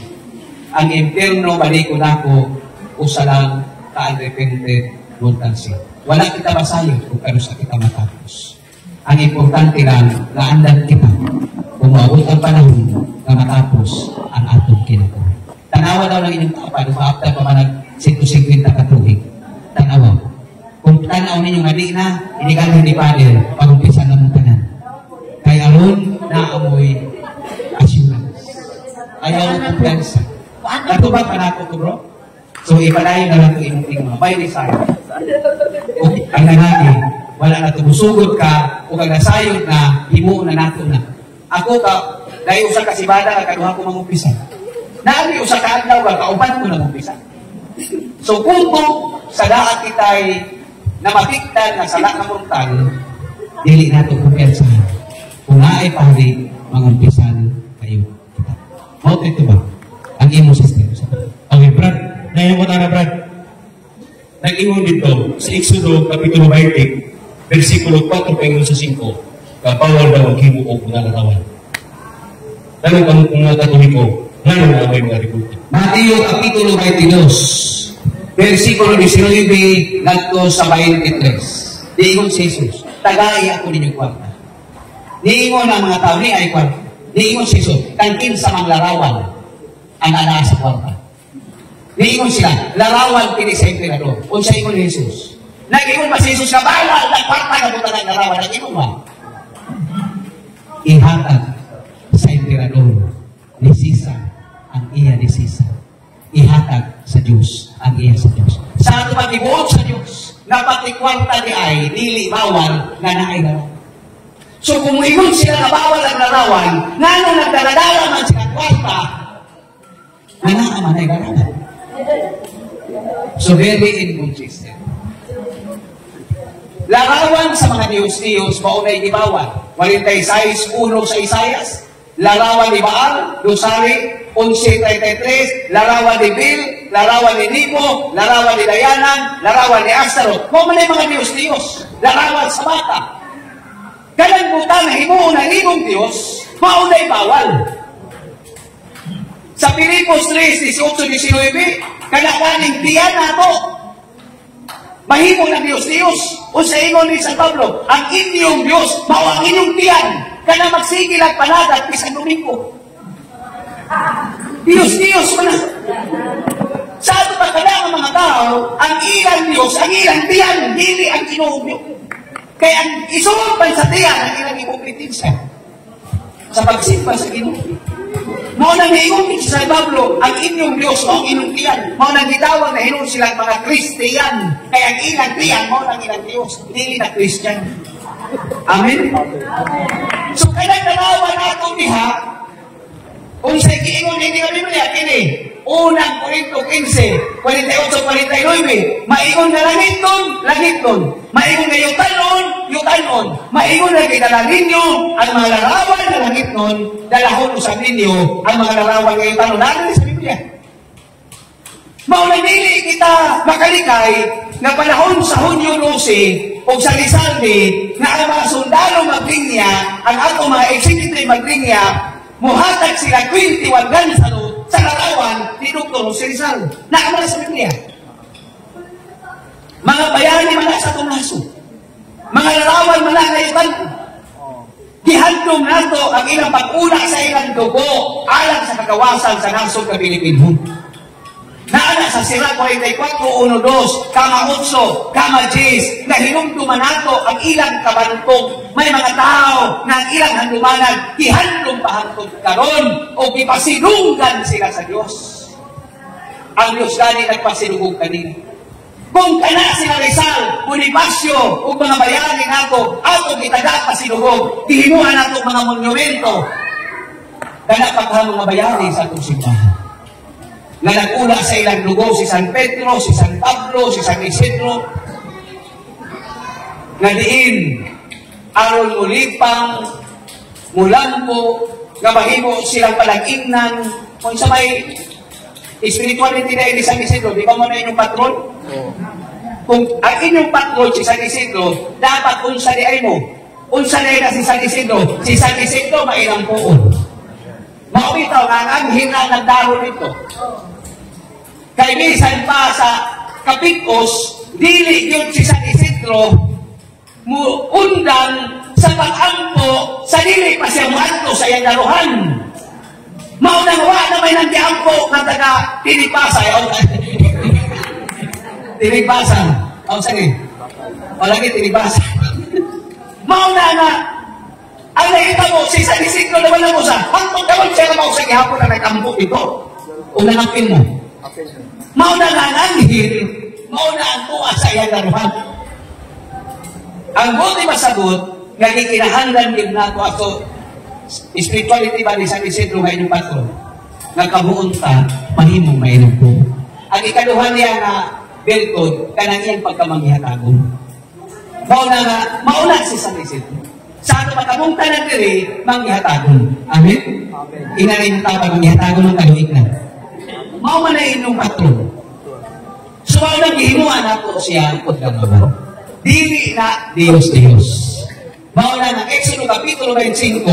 Ang impierno, baliko nako, usa lang ka-unrepented, buntan siya. Wala kita masayo kung kano sa kita matapos. Ang importante lang, naandan kita kung maabot ang panahon na matapos ang atong kinukuha. Tanawa daw lang inyong kapan, maapta pa man 150 katuig. Tanawa. Kung tanaw ninyo nga di na, inigalan ni Father, pag-umpisa na mong tanan. Kaya aron na amoy assurance. Ayaw kumpiyansa. Natubag pa na ako to, bro? So, ipalayo na lang ito inyong mga by desire. Ang nangyari, wala na tumusugod ka, o kag nasayod na, himo na nato na. Ako ka, dahil usa ka sibada, kaduha ko mangumpisa. Nabi usa ka adlaw, kauban ko nangumpisa. So, kung sa lahat kita'y namatiktan na sala ka mortal, dili nato kumpiyansahan. Kung naay pahali, mangumpisan kayo kita. Mauto ito ba? Ang imo system. Okay, Brad. Ngayon ko na, Brad. Nag-ingon dito sa Exodo, Kapitulo 20, versikulo 4 paingon sa 5, kapawal daw ang himuok na larawan. Dahil kung mga katoliko, ngayon na may mga ributi. Mateo, Kapitulo 22, versikulo 19, nagto sa 23. Diingon si Jesus, tagay ako ninyong kwarta. Diingon ang mga tao, ni ay kwarta. Diingon si Jesus, tangkin sa mga larawan ang ana sa kwarta. Diingon sila, larawan kini sa emperador. O sa ingon ni Jesus. Nag-ingon pa si Jesus na bala, na kwarta na buta ng larawan. Nag-ingon ba? Ihatag sa emperador ni Caesar ang iya ni Caesar. Ihatag sa Diyos ang iya sa Diyos. Sa ato pag-ibuot sa Diyos, na pati kwarta ni ay, dili bawal na naay larawan. So kung ingon sila na bawal ang larawan, ngano nagdaladala man sila kwarta, man ay larawan. So very inconsistent. Larawan sa mga Diyos-Diyos, maunay gibawal. Walintay size 1 sa Isayas, larawan ni Baal, Dosari, 11:33, larawan ni Bil, larawan ni Nico, larawan ni Dayanan, larawan ni Astaroth. Kung man mga Diyos-Diyos, larawan sa bata. Kanang buta na himuon ng ibong Diyos, maunay bawal. Sa Pilipos 3:18-19, kanakaning tiyan nato. Mahimo ng Diyos-Diyos. O sa ingon ni San Pablo, ang inyong Diyos, mao ang inyong tiyan. Kana magsigil at panagat, isang Domingo. Diyos-Diyos mo na. Sa ato pa kada mga tao, ang ilang Diyos, ang ilang tiyan, dili ang inuubyo. Kaya ang isuman sa tiyan, ang ilang ipopritensya. Sa pagsimpa sa Ginoo. Mao nang hiingon si San Pablo, ang inyong Diyos mao ang inyong tiyan. Mao nang gitawag na hinon silang mga Kristiyan. Kaya ang ilang tiyan mao nang ilang Diyos, dili na Christian. Amen. So kaya tanawan nato diha kung sa giingon ni Biblia kini, unang Korinto 15, 48-49, maingon na langit don. Maingon na yutan-on. Maingon na kidala ninyo ang mga larawan na langit nun, dalahon usab ninyo ang mga larawan na yutan-on. Nandun sa Biblia. Maunang kita makalikay na panahon sa Hunyo 12 o sa Lizalde na ang mga sundalo maglinya, ang ato mga executive maglinya, muhatag sila 21 gansalot sa larawan ni Dr. Jose Rizal. Nakamala sa Biblia. Mga bayani man sa tumaso. Mga larawan man na yutan. Gihandom nato ang ilang pag-una sa ilang dugo alang sa kagawasan sa nasod ka Pilipino. Naana sa Sira 44:1-2, kama 8, kama 10, na hinumduman nato ang ilang kabantog. May mga tao na ang ilang handumanan, ihandong pahantog karon o ipasilunggan sila sa Diyos. Ang Diyos gani nagpasilugog kanina. Kung kana sila Rizal, Bonifacio, o mga bayani nato, ato gitaga pasilugog, dihimuhan nato mga monumento, kana pagka mga bayani sa itong simbahan. Na nag-una sa ilang lugo si San Pedro, si San Pablo, si San Isidro, na diin, aron mulipang, mulampo, nga mahimo silang palag-ingnan, kung sa may spirituality na ini San Isidro, di ba mo na inyong patron? Kung ang inyong patron si San Isidro, dapat unsa di ay mo, unsa na si San Isidro mainang poon. Maubitaw nga ang anghel na nagdaro nito. Kay minsan pa sa Kapikos, dili yun si San Isidro mo undang sa pag-ampo sa dili pa siya muadto sa iyang daruhan. Maunang wa na may nandiampo na taga Tinipasa. Tinipasa. O sige. O lagi Tinipasa. Mauna na ang nakita mo, si San Isidro naman na mo sa hangtong gawin siya na mo sa gihapon na nag-ampo ito. O nanapin mo. Mauna nga ang anghel, mauna ang tuwa sa iyang daruhan. Ang buti masagot, nagkikinahanglan din nato ako, spirituality ba ni San Isidro nga inyong patron, nagkabuon ta, mahimong mainong po. Ang ikaduhan niya na beltod, kanang iyang pagkamanghihatagon. Mauna si San Isidro. Sa ato matabungtan ng diri, manghihatagon. Amen? Inarin yung tapag, manghihatagon ng kaluik na. Mao man na inyong patron. So, mao nang gihimuan nato siya pagkamaban. Dili na Diyos. Mao na ng Exodo Kapitulo 25,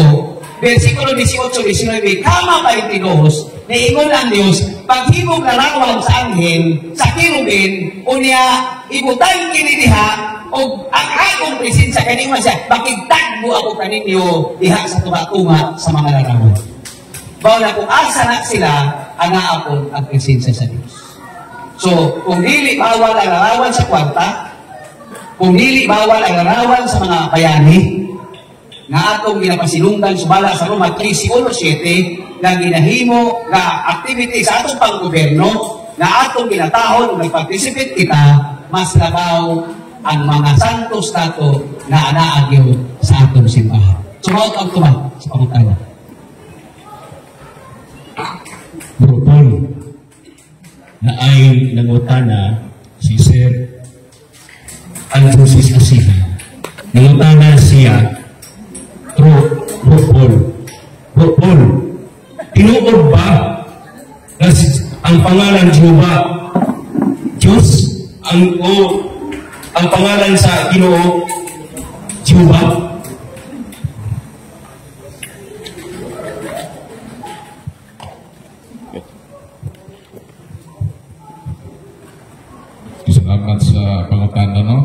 versikulo 18-19, kama 22, niingon ang Diyos, paghimog larawan sa anghel, sa kirubin, unya, ibutang kinidiha, o ang akong presensya kanima siya, makigtagbo ako kaninyo, diha sa tumatunga sa mga larawan. Bawala kung asa na sila, ang naapon ang presensya sa Diyos. So, kung dili bawal ang larawan sa kwarta, kung dili bawal ang larawan sa mga bayani, nga atong ginapasilunggan sumala sa Roma 3:17, na ginahimo nga activity sa atong panggoberno, na atong ginatahon kung nag-participate kita, mas labaw ang mga santos nato na anaagyo sa sa atong simbahan. So, maot ang tuwa sa pangutana. Bro Paul, na ay nangutana si Sir Alfonsis Asiha. Nangutana siya, Bro Paul, tinuod ba na ang pangalan Jehovah Diyos ang pangalan sa Ginoo Jehovah? Salamat sa pangutana, no?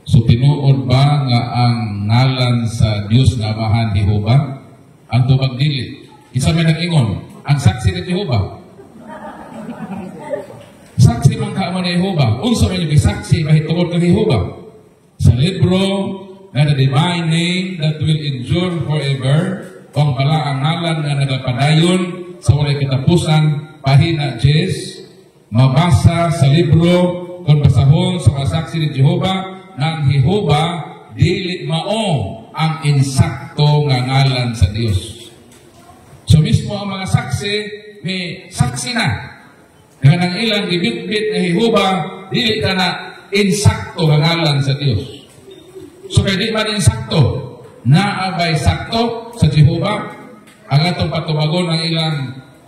So, tinuod ba nga ang ngalan sa Diyos nga Amahan Jehovah ang tubag dili? Isa may nag-ingon, ang saksi ni Jehovah. Saksi man ka man ni Jehovah. Unsa man yung saksi mahitungod kang Jehovah? Sa libro na the divine name that will endure forever, kung pala ang ngalan nga nagapadayon sa walay katapusan, pahina 10, mabasa sa libro kung basahon sa kasaksi ni Jehovah, ng Jehovah dili mao ang insakto nga ngalan sa Dios. So mismo ang mga saksi may saksi na nga nang ilang gibitbit na Jehovah dili ka na insakto nga ngalan sa Dios. So kaya di man insakto naabay sakto sa Jehovah ang atong patubagon ng ilang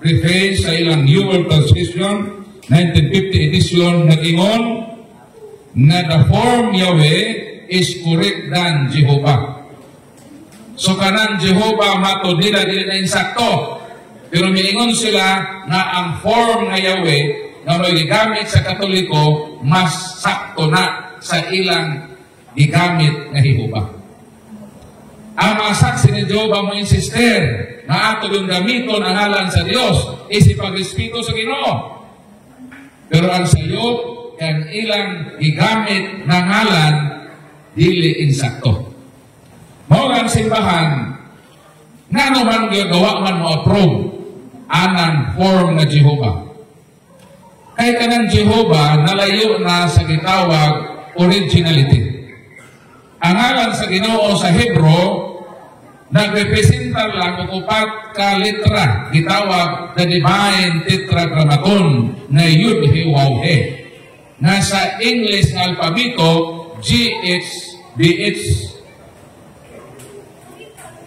preface sa ilang New World Translation 1950 edition nag-ingon na the form Yahweh is correct than Jehovah. So kanang Jehovah mato dili na insakto. Pero miingon sila na ang form na Yahweh na may gigamit sa Katoliko mas sakto na sa ilang gigamit na Jehovah. Ang mga saksi ni Jehovah mo insister na ato yung gamiton ang ngalan sa Dios isipagrespeto sa Ginoo. Pero ang sayo ang ilang gigamit na ngalan dili insakto. Mao ang simbahan nga man gagawa man mo approve anang form na Jehovah. Kay kanang Jehovah nalayo na sa gitawag originality. Ang ngalan sa Ginoo sa Hebro nagrepresenta lang og upat ka letra gitawag the divine tetragrammaton na Yud He Waw He. Nasa English na alpabito GHBH.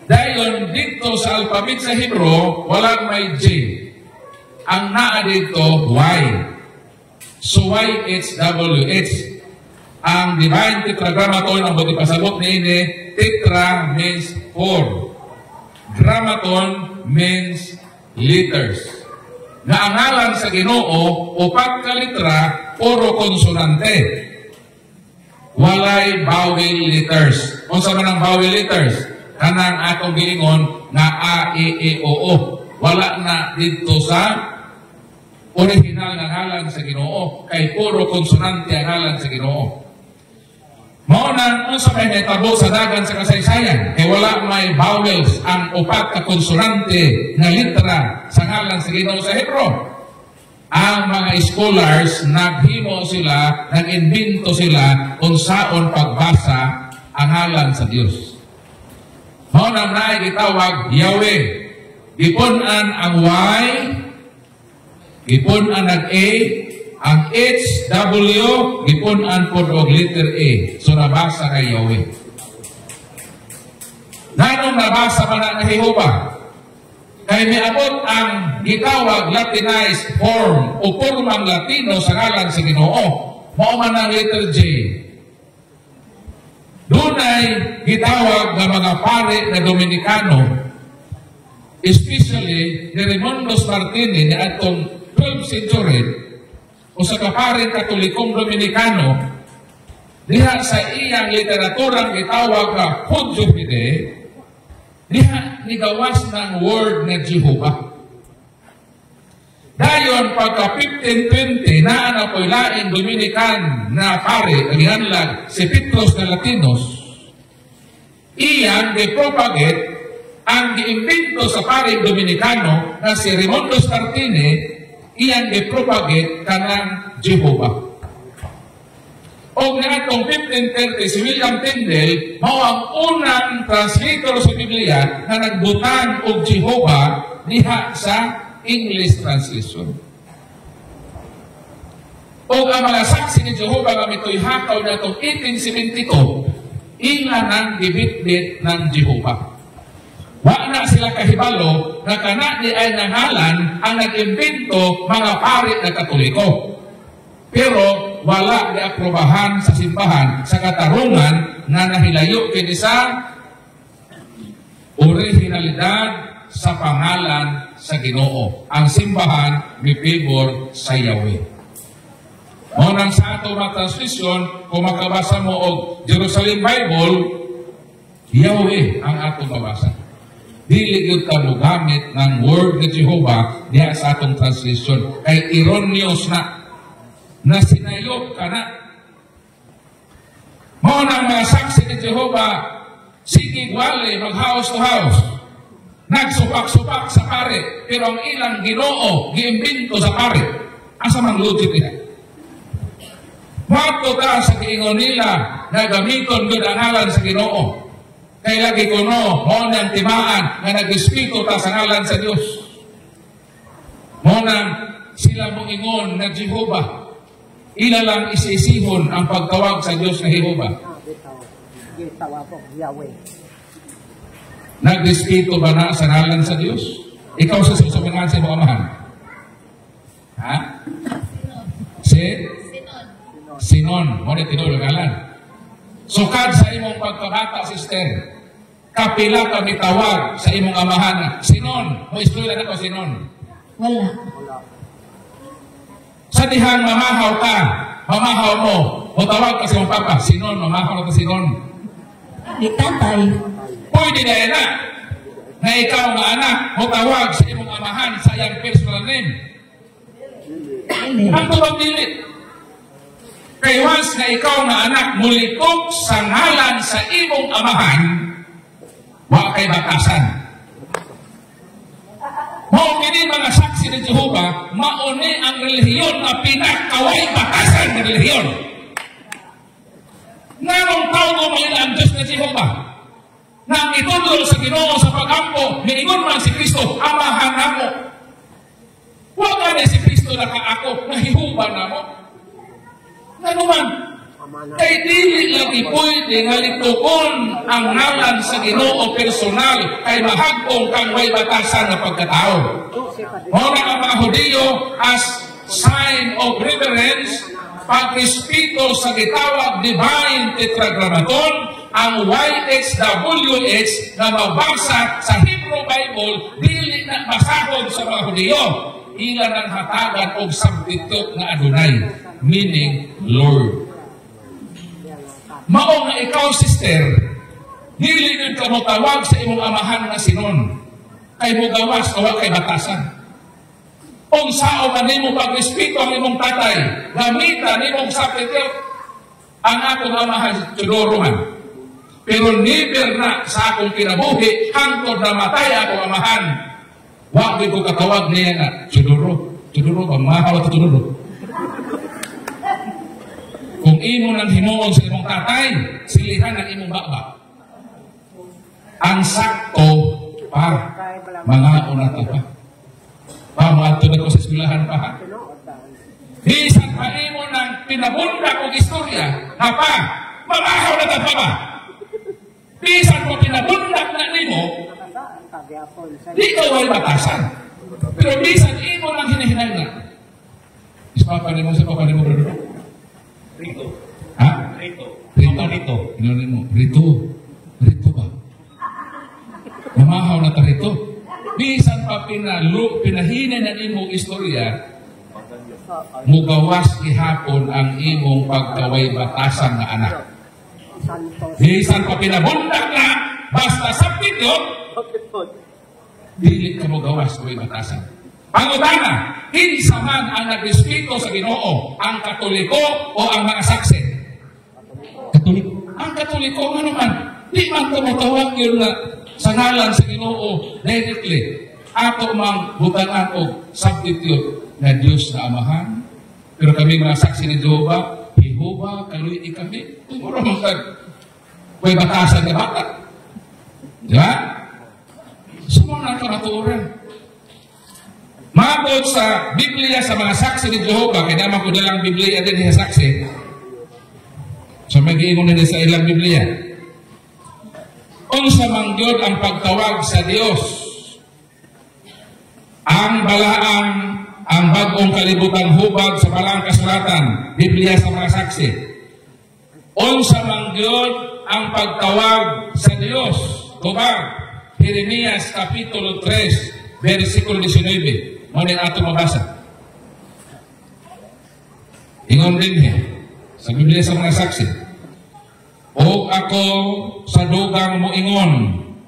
Dayon dito sa alpabet sa Hebro walang may J. Ang naa dito Y. So YHWH. Ang divine tetragrammaton ang buti pasabot ni ini tetra means 4. Grammaton means liters. Na ang ngalan sa Ginoo upat ka litra puro konsonante. Walay vowel letters. Unsa man ang vowel letters? Kanang atong giingon nga A, E, E, O, O. Wala na dito sa original nga ngalan sa Ginoo kay puro konsonante ang ngalan sa Ginoo. Mao nang unsa may natabo sa dagan sa kasaysayan kay wala may vowels ang upat ka konsonante nga litra sa ngalan sa Ginoo sa Hebro. Ang mga scholars naghimo sila, nag-invento sila kung saon pagbasa ang ngalan sa Dios. Mao nang naay gitawag Yahweh. Gipunan ang Y, gipunan ang A, ang H, W, gipunan po og letter A. So nabasa kay Yahweh. Nanong nabasa pa na Jehovah? Kay miabot ang gitawag Latinized form o formang Latino sa ngalan sa Ginoo. Mao man ang letter J. Dunay gitawag nga mga pare na Dominikano, especially ni Raimundos Martini ni atong 12th century o sa kaparing Katolikong Dominikano, diha sa iyang literaturang gitawag nga Hudyo Fide, diha nigawas ng word na Jehovah. Dayon pagka 1520 na apoy laing Dominican na pare agihanlag si Petros na Latinos, iyang gipropagate ang giimbento sa paring Dominikano na si Raimundos Martini, iyang gipropagate kanang Jehovah. O niadtong 1530 si William Tyndale mao ang unang translator sa Biblia na nagbutan og Jehovah diha sa English translation. O ang mga saksi ni Jehovah nga mitoy hakaw na itong 1872, ila nang gibitbit ng Jehovah. Wa na sila kahibalo na kana di ay nangalan ang nag-imbento mga pari na Katoliko. Pero wala diaprobahan sa simbahan sa katarungan na nahilayo kini sa originalidad sa pangalan sa Ginoo. Ang simbahan mipibor sa Yahweh. Monang sa ato mga transmission, kung makabasa mo og Jerusalem Bible, Yahweh ang atong babasa. Dili gyud ka mo gamit ng word ni Jehovah diha sa atong translation. Kay erroneous na sinayop ka na. Monang mga saksi ni Jehovah, sige wale mag house to house. Nagsupak-supak sa pare, pero ang ilang Ginoo giimbento sa pare. Asa man logic niya? Mato ka sa giingon nila na gamiton gyud ang ngalan sa Ginoo. Kay lagi kuno mo nang timaan nga nag-espiritu ta sa ngalan sa Dios. Mo nang sila mo ingon na Jehovah. Ila lang isisihon ang pagtawag sa Dios na Jehovah. Nag-espiritu ba na sa ngalan sa Dios? Ikaw sa susungan sa mga amahan? Ha? Sinon. Mo na tinulugalan. Sukad sa imong pagkabata, sister. Kapila kami tawag sa imong amahan. Sinon. Mo istorya na ko sinon. Wala. Sa dihang mamahaw ka, mamahaw mo, o tawag ka sa imong papa. Sinon, mamahaw na sinon. Di tatay. Pwede na na ikaw nga anak, mo tawag sa imong amahan sa iyang personal name. Ang tubag dilit. Kay once na ikaw nga anak mulikop sa ngalan sa imong amahan, wa kay batasan. Mao kini mga saksi ni Jehovah, mauni ang relihiyon na pinakaway batasan ng relihiyon. Nanong tao mo ang Diyos na Jehovah? Nang itudlo sa Ginoo sa pagampo, miingon man si Kristo, amahan namo. Wa nga si Kristo na kaako, nahihuban namo. Nanuman, kay dili lagi pwede nga litukon ang ngalan sa Ginoo personal kay mahagpong kang way batasan na pagkatao. Muna ang mga Hudiyo as sign of reverence, pag-respeto sa gitawag divine tetragrammaton, ang YHWH na mabasa sa Hebrew Bible, dili na masahod sa mga Hudiyo. Ilan ang hatagan o substitute na Adonai, meaning Lord. Mao nga ikaw, sister, dili gyud ka mo tawag sa imong amahan nga sinon. Kay mo gawas kawa kay batasan. Unsao man nimo pagrespeto ang imong tatay, gamitan nimong substitute ang akong amahan tuduruhan. Pero never na sa akong kinabuhi hangtod na matay akong amahan. Wa ko katawag niya nga tuduro ba mahal ta tuduro. Kung imo nang himuon sa imong tatay, silihan ang imong baba. Ang sakto pa mga unat pa. Pamato na ko sa eskwelahan pa ha. Bisan pa imo nang pinabunda og istorya, hapa, mamahaw na ta pa ba? Bisan pa pinabundak na nimo, di ka way batasan. Pero bisan imo nang hinahinay na. Ispa pa nimo sa papa nimo brother. Rito. Ha? Rito. Inunin mo. Rito ba? Mamahaw na ta rito. Bisan pa pinahinay na imong istorya, mugawas ihapon ang imong pagkaway batasan nga anak. Bisan pa pinabundak na, basta sapit yun, dili ka mugawas kaway batasan. Pangutana, kinsa man ang nagrespeto sa Ginoo, ang Katoliko o ang mga saksi? Katoliko. Ang Katoliko, ano man, di man tumutawag yun na sa ngalan sa Ginoo directly. Ato mang butangan o substitute na Diyos na Amahan. Pero kami mga saksi ni Jehovah, Jehovah, kaluy kami. Tumuro mo ka, may batasan na bata. Di ba? Sumuna ka matuuran. Mabot sa Biblia sa mga saksi ni Jehovah, kaya naman ko dalang Biblia din sa saksi. So mag-iingon na sa ilang Biblia. Unsa man gyud ang pagtawag sa Dios, ang balaang, ang bagong kalibutan hubag sa balang kasulatan, Biblia sa mga saksi. Unsa man gyud ang pagtawag sa Dios, hubag, Jeremias Kapitulo 3, versikulo 19. Muna yung ato mabasa. Ingon din sa Biblia sa mga saksi. O ako sa dugang mo ingon,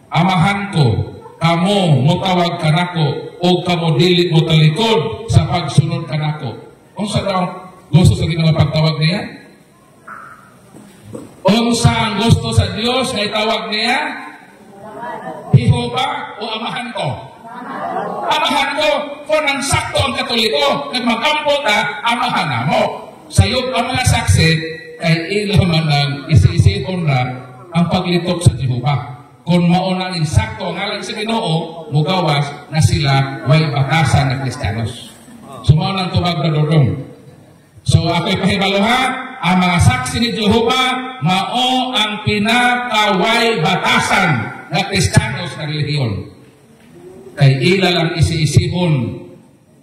amahan ko, kamo mutawag kanako, o kamo dili mo talikod sa pagsunod kanako. Unsa daw gusto sa Ginoo pagtawag niya? Unsa ang gusto sa Dios na itawag niya? Jehovah o amahan ko? Amahan ko, kung ang sakto ang Katoliko, nagmakampot amahan na mo. Sayop ang mga saksi, kay ilaw man lang, isi-isipon na ang paglitok sa Jehovah. Kung maunang insakto ang ngalan sa Ginoo, mugawas na sila way batasan na Kristiyanos. So maunang tubag na dodong. So ako'y pahibaluha, ang mga saksi ni Jehovah, mao ang pinakaway batasan na Kristiyanos na relihiyon. Kay ila lang isi-isipon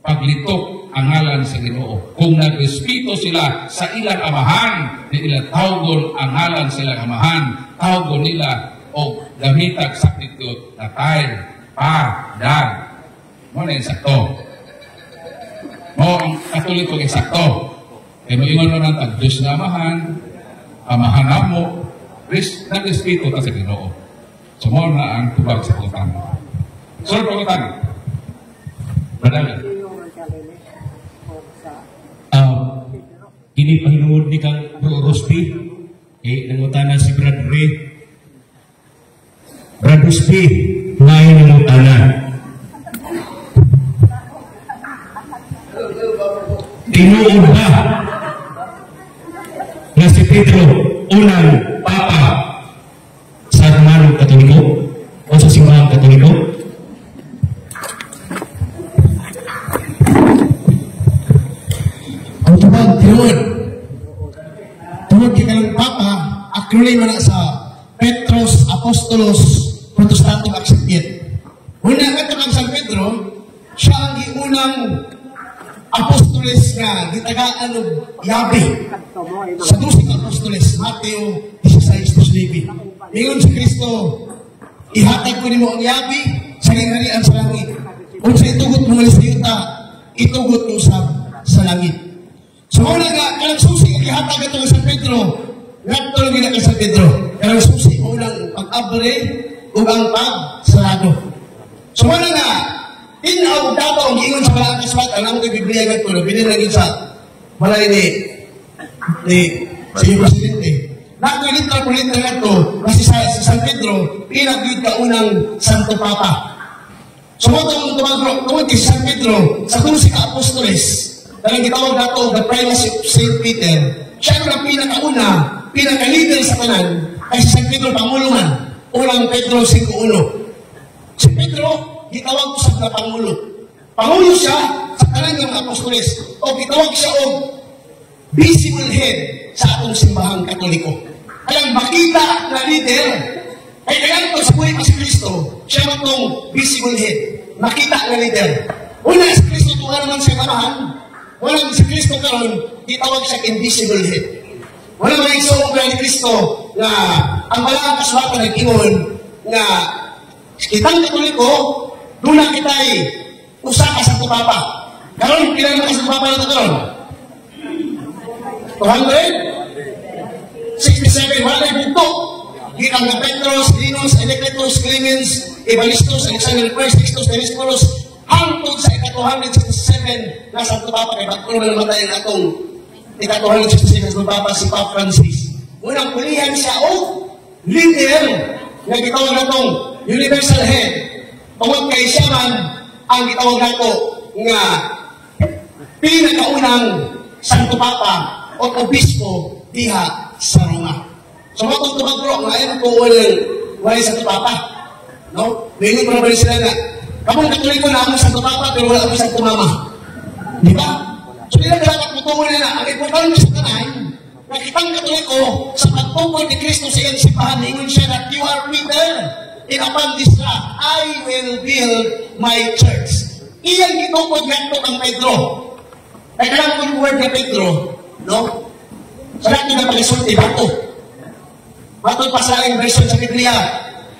paglitok ang ngalan sa Ginoo. Kung nagrespeto sila sa ilang amahan, di ila tawgon ang ngalan sa ilang amahan, tawgon nila o gamitag saktitude na tayo, dag. Mo na yung sakto. Mo ang Katoliko yung sakto. Kaya moingon mo ng tag-Diyos na amahan na mo, nagrespeto ta sa Ginoo. So mo na ang tubag sa utang. Sir, pagkatan. Badala. Ini pahinuod ni kang Bro Rusty. Nangutana si Brad Ray. Brad Rusty, ngayon nangutana. Tinuod ba na si Pedro unang papa sa Romanong Katoliko o sa Simbahang Katoliko? Tungod kay kanang Papa, acronym na sa Petros Apostolos Protestantum Acceptiet. Una nga kang San Pedro, siya ang unang apostoles nga gitagaan og Yabe. Sa 12 apostoles, Mateo 16:9. Ingon si Kristo, ihatag ko nimo ang Yabe sa gingharian sa langit. Kung sa itugot mo sa yuta, itugot mo sa langit. So wala nga, kanang susi, ihatag ito sa Pedro, nagtulog na sa Pedro. Kanang susi, unang pag-abre, o ang pag-sarado. So wala nga, tinaw dato ang ingon sa mga kaswat, ang amoy Biblia nagtulog, binilagin sa balay ni sa iyo Presidente. Nagkalitra po nito nga ito, kasi sa San Pedro, pinagwid ka unang Santo Papa. So mga tumagro, kay San Pedro, sa 12 apostoles, dahil gitawag nato the primacy of St. Peter, siya ang pinakauna, pinaka-leader sa kanan, ay si St. Pedro Pangulungan, unang Pedro 5:1. Si Pedro, gitawag ko sa Pangulo. Pangulo siya sa kanan ng apostoles, o gitawag siya o visible head sa atong simbahang Katoliko. Kaya makita na leader, ay kaya ito sa buhay pa si Kristo, siya itong visible head, makita na leader. Una, si Kristo tungan naman sa kamahan, walang si Kristo karon gitawag siya invisible head. Walang mga igsoon ni Kristo na ang balang kaswatan nag-ingon na kitang Katoliko, doon na kita'y usa ka sa Papa. Karon, ilan na ka sa Papa na karon? 267, wala na bugto. Gitang na Petros, Linus, Elecletus, Clemens, Evanistus, Alexander I, Sixtus, Dioscorus, hangtod sa ika-267 na Santo Papa, kay Pagkulo na namatay ang atong ika-267 Santo Papa, si Papa Francis. Unang pulihan siya o leader na gitawag na itong universal head. Tungod kay siya man ang gitawag na ito nga pinakaunang Santo Papa o obispo diha sa Roma. So matong tumagro, ngayon ko wala sa Papa. No? Ngayon ko na sila na, kamong Katoliko na ako sa Papa, pero wala ako sa Mama. Di ba? So nila dapat mutungo nila, ang importante sa tanan, nakitang Katoliko sa pagtungkol ni Kristo sa iyang simbahan, ingon siya na, you are Peter, and upon this rock, I will build my church. Iyang gitungkod ganito ang Pedro. Kaya kung yung word na Pedro, no? Sa natin na pag-isulti, bato. Bato pa sa aking version sa Biblia,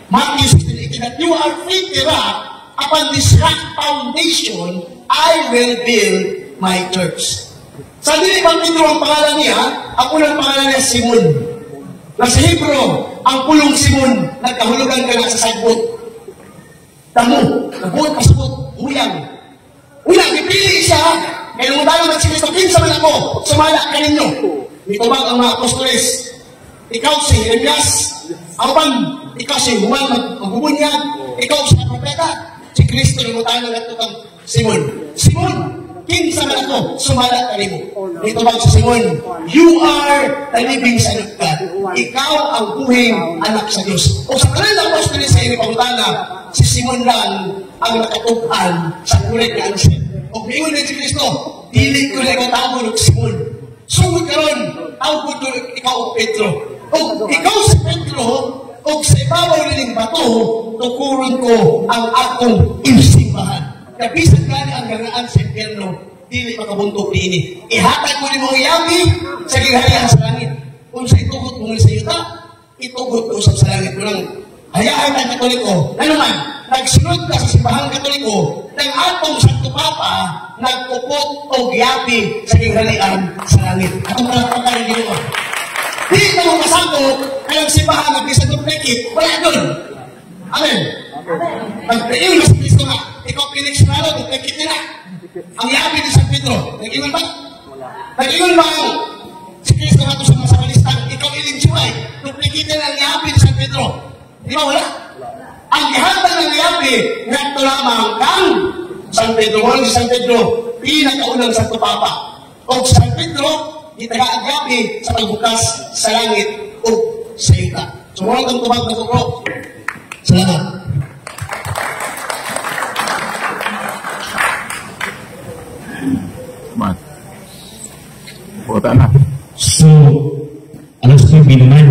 Matthew 16:18, that you are Peter, upon this rock foundation, I will build my church. Sa dili bang Pedro ang pangalan niya, ang unang pangalan niya Simon. Na sa Hebro, ang pulong Simon, nagkahulugan ka na sa sagbot. Tamo, nabuot pasabot, huyang. Una, pipili siya, kaya nung dalaw na si Kristo, kinsa man ako, sumala ka ninyo. Mitubag ang mga apostoles. Ikaw si Jeremias, apan, ikaw si Juan, magbubunyag, ikaw si propeta. Si Kristo, lumutanan na ito kang Simon. Simon, kinsa man ako, sumala ka ninyo. Mitubag si Simon, you are the living Son of God. Ikaw ang buhing anak sa Diyos. O sa kanila apostoles sa inyo pagutana, si Simon lang ang nakatupan sa kulit na answer. O mingon na si Kristo, dili ko na ikaw tawag ng Simon. Sugod ka ron, tawag ko ikaw o Pedro. O ikaw si Pedro, o sa ibabaw niling bato, tukuron ko ang akong imsimbahan. Kapisan gani ang ganaan sa impyerno, dili makabuntok ini. Ihatag mo ni mo iyami sa giharian sa langit. Kung sa itugot mo sa yuta, itugot ko sa langit. Kulang, hayaan ang Katoliko. Ano man, nagsunod ka sa simbahang Katoliko, ng atong Santo Papa, nagpupot o giyapi sa giharian sa langit. Atong kalapatan ng Ginoo. Di na mo kasabot, kayang simbahan nag-isang pekit, wala doon. Amen. Nagpail na si Kristo nga, ikaw piniksinalo, nagpekit nila. Ang yapi ni San Pedro, nag-ingon ba? Nag-ingon ba si Kristo nga ito sa mga sabalistang, ikaw ilinsuay, nagpekit nila ang yapi ni San Pedro. Di ba wala? Ang gihatag ng yapi, nga ito lamang kang San Pedro. Wala si San Pedro, pinakaunang Santo Papa. O San Pedro, itagaan yapi sa pagbukas sa langit o sa ita. So wala kang tubag na kukro. Salamat. Man. Puta na. So, alas ko yung binuman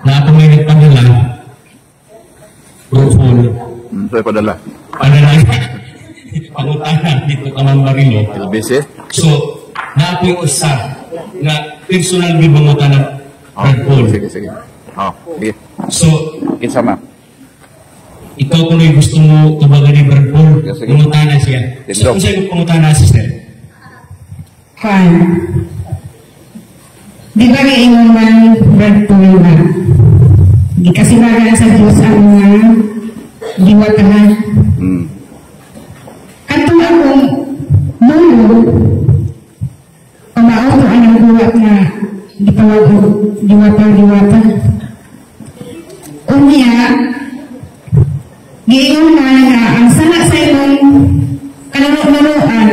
na ako may nagpadala phone. Sa'yo padala. Padala pangutahan dito ka man Marino. LBC? So, na ako yung isa na personal bibangutan ng Brad Paul. Sige. Sige. So, Kinsa ma? ikaw kung may gusto mo tubagan ni Brad Paul, Sige. pangutana siya. So, kung sa'yo pangutana si Sir? Juan, di ba ngayon man Brad Paul na gikasibagan sa Diyos ang mga diwatahan? Kanto akong mulo pamaauto ang buwat na gitawag o diwata. Unya, giingon na ang sana sa imong kanunod-nunuan,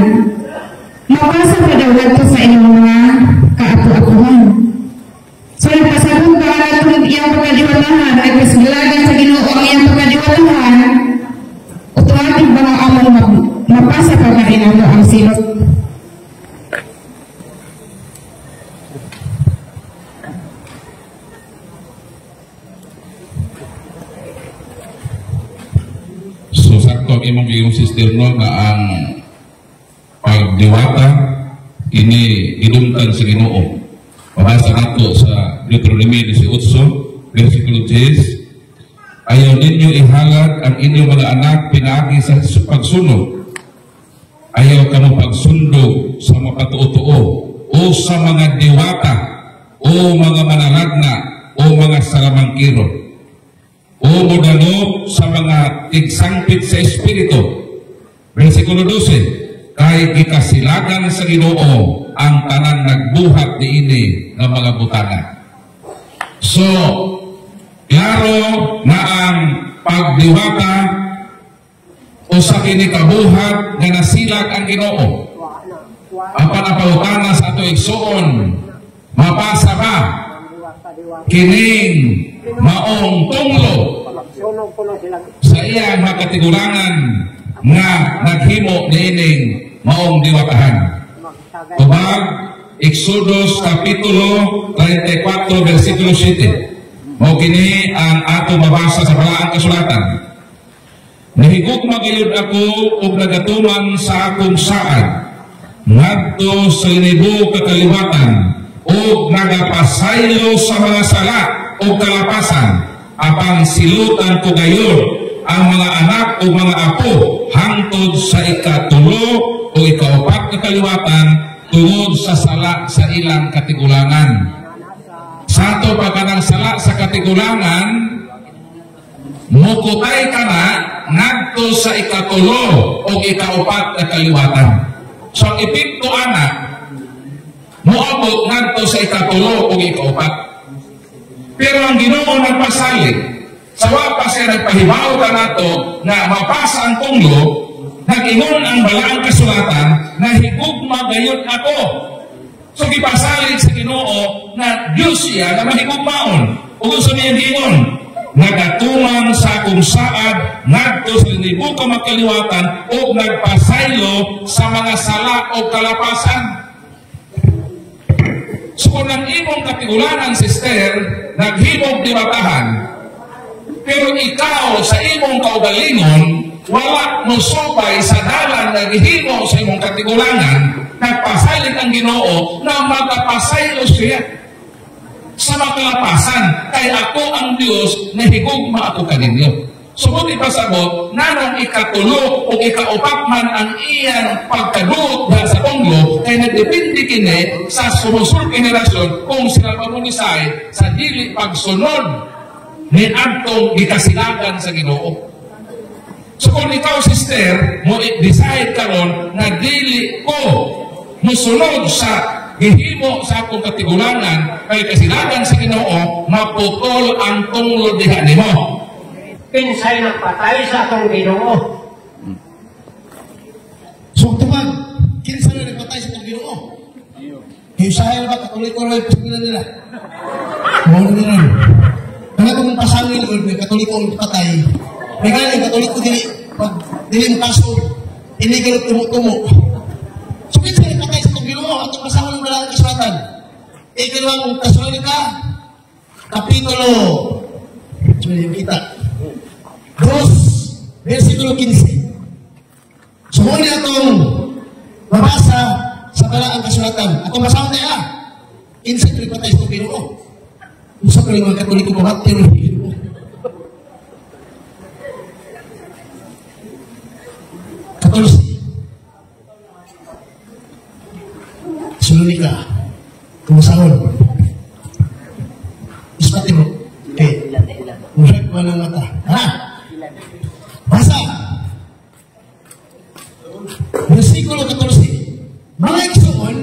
mapasa pa daw nato sa inyong mga kaapu-apuhan. So, nagpasabog ba na itong iyang pagkadiwatahan, nagpasaglagan sa Ginoo ang iyang pagkadiwatahan, automatic ba ang among mapasa pa na inano ang silot? So, sakto ang imong iyong sister no na ang pagdiwata ini gidumtan sa Ginoo. Pabasa nato sa Deuteronomy 18, versikulo 10, ayaw ninyo ihalad ang inyong mga anak pinaagi sa pagsunod. Ayaw ka mo pagsundog sa mapatuo-tuo o sa mga diwata o mga manalagna o mga salamangkiro o modano sa mga tigsangpit sa Espiritu. Versikulo 12, kay gikasilagan sa Ginoo ang tanan nagbuhat niini ng mga butana. So, klaro na ang pagdiwata o sa kinikabuhat nga nasilag ang Ginoo. Ang panapawtana sa ato igsuon, Mapasa ba kining maong tunglo sa iyang makatigulangan nga naghimo niining maong diwatahan. Tubag Exodus Kapitulo 34 versikulo 7. Mao kini ang ato mabasa sa balaang kasulatan. Nahigugma gayud ako ug nagatuman sa akong saad ngadto sa linibo kakaliwatan ug nagapasaylo sa mga sala ug kalapasan apang silutan ko gayud ang mga anak o mga apo hangtod sa ikatulo o ikaupat na kaliwatan tungod sa sala sa ilang katigulangan. Sa ato pagkanang sala sa katigulangan, mukutay ka na ngadto sa ikatulo o ikaupat na kaliwatan. So ang ipinto anak, muabot ngadto sa ikatulo o ikaupat. Pero ang Ginoo nagpasalig, sa wapas ay nagpahibaw ka nato na mapasa ang tunglo, nag-ingon ang balaang kasulatan na higugma gayon ako. So gipasalig sa Ginoo na Diyos siya na mahigugmaon. Ug gusto niya gingon, nagatuman sa akong saad ngadto sa linibo ka makaliwatan ug nagpasaylo sa mga sala o kalapasan. So kung ang imong katigulangan, sister, naghimog diwatahan, pero ikaw sa imong kaugalingon wala mo subay sa dalan naghimo sa imong katigulangan, nagpasalig ang Ginoo na magpasaylo siya sa makalapasan kay ako ang Dios na higugma ako kaninyo. Sumuli pa sabot nanang ikatulo o ikaupat man ang iyang pagkaduot sa tunglo kay nagdepende kini sa sumusunod generasyon kung sila mamunisay sa dili pagsunod ni adtong gikasilagan sa Ginoo. So kung ikaw, sister, mo decide karon na dili ko musunod sa gihimo sa akong katigulangan kay kasilagan sa Ginoo, maputol ang tunglo diha nimo. Kinsay nagpatay sa atong Ginoo? So tubag, kinsay na nagpatay sa atong Ginoo? Usahay na ba katoliko rin pasagilan nila? Muna nila. Kaya kung pasangin o may katoliko ang patay, may galing katoliko dili mo kaso, inigalot tumo-tumo. So kinsay nagpatay sa atong Ginoo at pasangin ng balaang kasulatan? Ikalawang Tesalonika, Kapitulo, kita. 2, versikulo 15. So muna itong mabasa sa balaang kasulatan. Atong basahon na yan. Kinsay pinagpatay sa Ginoo. Usa pa rin mga katoliko mabatay ng Ginoo. Katulsi. Tesalonika. Kumasahon. Ispati mo. Okay. Musyag pa ng mata. Ha? Basa. Versikulo 14. Mga igsoon,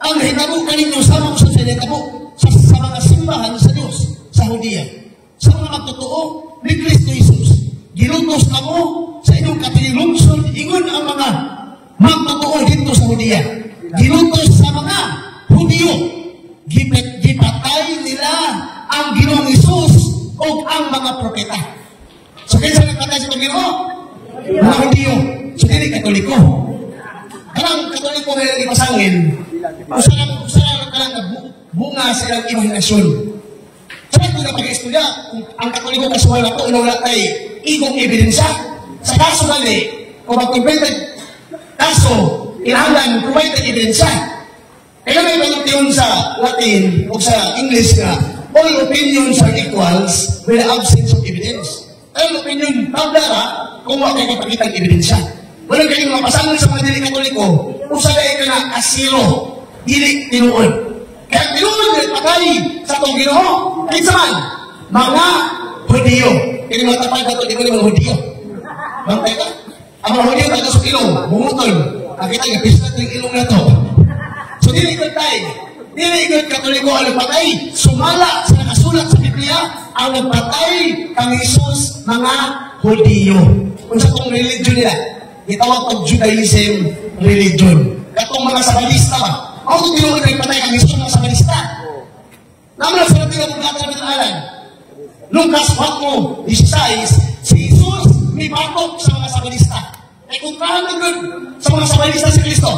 ang hitabo kaninyo samang sa sinitabo sa mga simbahan sa Diyos sa Hudiya. Sa mga totoo ni Kristo Jesus. Gilutos na mo sa inyong katililungsod, ingon ang mga magtotoo dito sa Hudiya. Gilutos sa mga Hudiyo. Gipatay nila ang Ginoong Jesus o ang mga propeta. So kaya sa nagpatay sa Ginoo, mga Hudiyo, so hindi katoliko. Karang katoliko na ipasangin, usalang kalang bunga sa ilang imahinasyon. So ito na pag-istudya, ang katoliko kasuhan ako, inulat ay igong ebidensya. Sa kaso gali, kung mag-completed kaso, ilahanggan, provided ebidensya. Kaya may panuntiyon sa Latin o sa English na all opinions are equals with the absence of evidence. All opinion, pagdara, kung wala kayo kapagitang ebidensya. Walang kayong mapasangon sa mga dili katoliko, usalay ka na asilo, dili tinuon. Kaya tinuon din patay sa itong Ginoo, kinsa man, mga Hudiyo. Kaya mga tapay ba ito, di ba mga Hudiyo? Bantay ka? Ang mga Hudiyo tayo sa ilong, bumutol. Nakita nga, pisat yung ilong na ito. So dili ikot tayo. Dili ikot katoliko ang nagpatay. Sumala sa nakasulat sa Biblia, ang nagpatay kang Jesus mga Hudiyo. Kung sa itong religion nila, itawag itong Judaism religion. Katong mga sabalista ba? Ako kung tinuod na ipatay kang Yesus ng sabalista. Naman ang sarap nila kung gata na bitalan. Lucas 4:16, si Jesus may batok sa mga sabalista. Ay kung kahanagod sa mga sabalista si Kristo.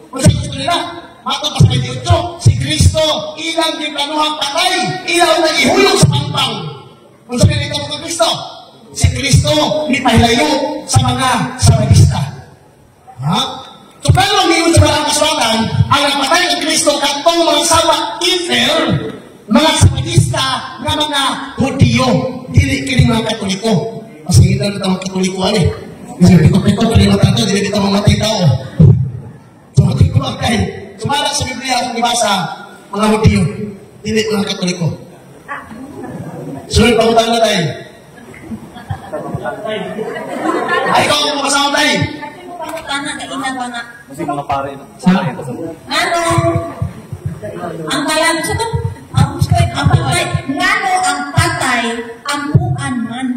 Kung sa gusto nila, batok sa 28, si Kristo ilang giplanuhang patay, ilang na ihulog sa pangpang. Kung sabi nito mga Kristo, si Kristo may pahilayo sa mga sabalista. Ha? So, pero ngayon sa mga kasulatan, ang nagpatay ng Kristo katong mga sabat-ifer, mga sabatista na mga Hudiyo, dili kini mga Katoliko. Mas hindi na ito mga Katoliko, Kasi pito-pito, kalimatan ito, dili ito mga tao. So, matikulang kayo. Sumalat sa Biblia kung ibasa, mga Hudiyo, dili mga Katoliko. Sunod, pagutang na tayo. Ay, ikaw ang makasama tayo. Kana kaina ba nga? Kasi mga pare. Ano? Ang kalan sa to? Ang patay. Ngano ang patay ang bukan man.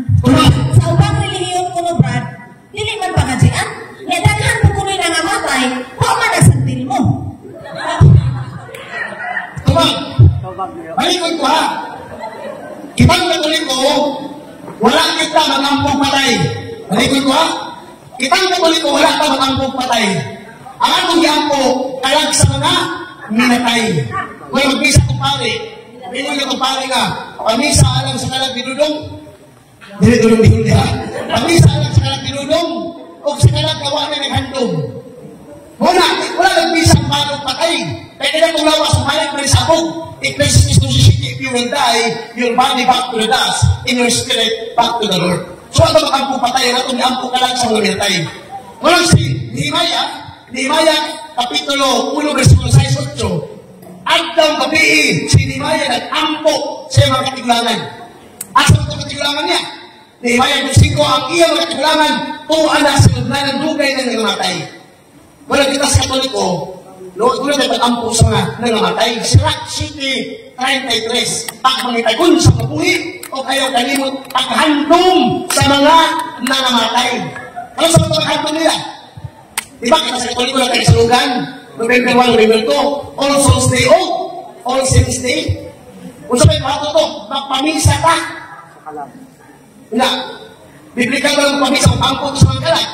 Sa ubang relihiyon kuno brad, dili man pangadjian. Nya daghan mo kuno nga namatay, wa man nasantil mo. Tumang. Balikon ko ha. Ibang Katoliko, wala kita mangampong patay. Balikon ko ha. Ibang Katoliko, wala ka mangampong patay. Ang atong giampo, kalag sa mga minatay. Kung mag-misa kong pare, minun niya kong pare nga, pamisa alam sa kalag binudong, dinidulong di ha. Pamisa alam sa kalag binudong, o sa kalag gawa na naghandong. Muna, wala nag-misa ang bagong patay. Kaya kaya kung lawas, sumayag na isabog. Ecclesiastes 2:16, if you will die, your body back to the dust, in your spirit back to the Lord. So ano ang patay, ang atong ampo ka lang sa mga minatay. Walang si Nehemiah, Kapitulo 1, versikulo 6-8, Agdang gabi, si Nehemiah nag-ampo sa mga katiglangan. Asa ang katiglangan niya? Nehemiah 2:5, ang iyang mga katiglangan, tuan na sinugnan ng dugay na nangamatay. Wala kita sa Katoliko, wala na pag-ampo sa mga nangamatay. Sirach City 33, pagmangitay kung sa mabuhi, o kayo kalimot paghandong sa mga nangamatay. Ano sa mga paghandong nila? Diba kita sa Katoliko na tayo sa lugan? November 1, November 2, All Souls Day, All Saints Day. Kung sabihin pa ito, magpamisa ka. Wala. Biblikal ba ng pamisa, magpampo sa mga kalat?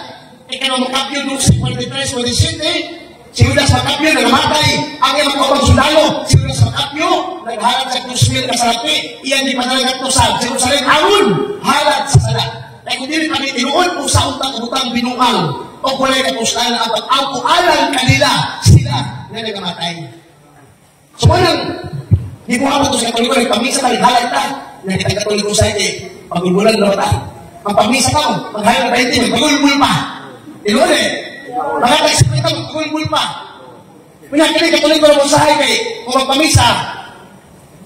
Ika na makapyo doon sa 43, 47, si Judas Makapyo na namatay, ang iyang mga sundalo, si Judas Makapyo, naghalat sa Krusmil kasalapi, iyan di panalagat to sa Jerusalem, aron, halat sa salat. Kaya kung dili pa ni tinuod, kung sa utang kabutang binuang, o kulay kapustahan ang pag-ampo, alang kanila, sila na nagamatay. So, walang, di ko ako ito sa Katoliko, pamisa ka, naghalat ka, nagkita Katoliko sa iti, pagulbulan na ba magpamisa ka, maghalat ba iti, magpagulbul pa. Tinuod makakaisip ito, magpagulbul pa. Pinakili Katoliko na masahay kay, kung magpamisa,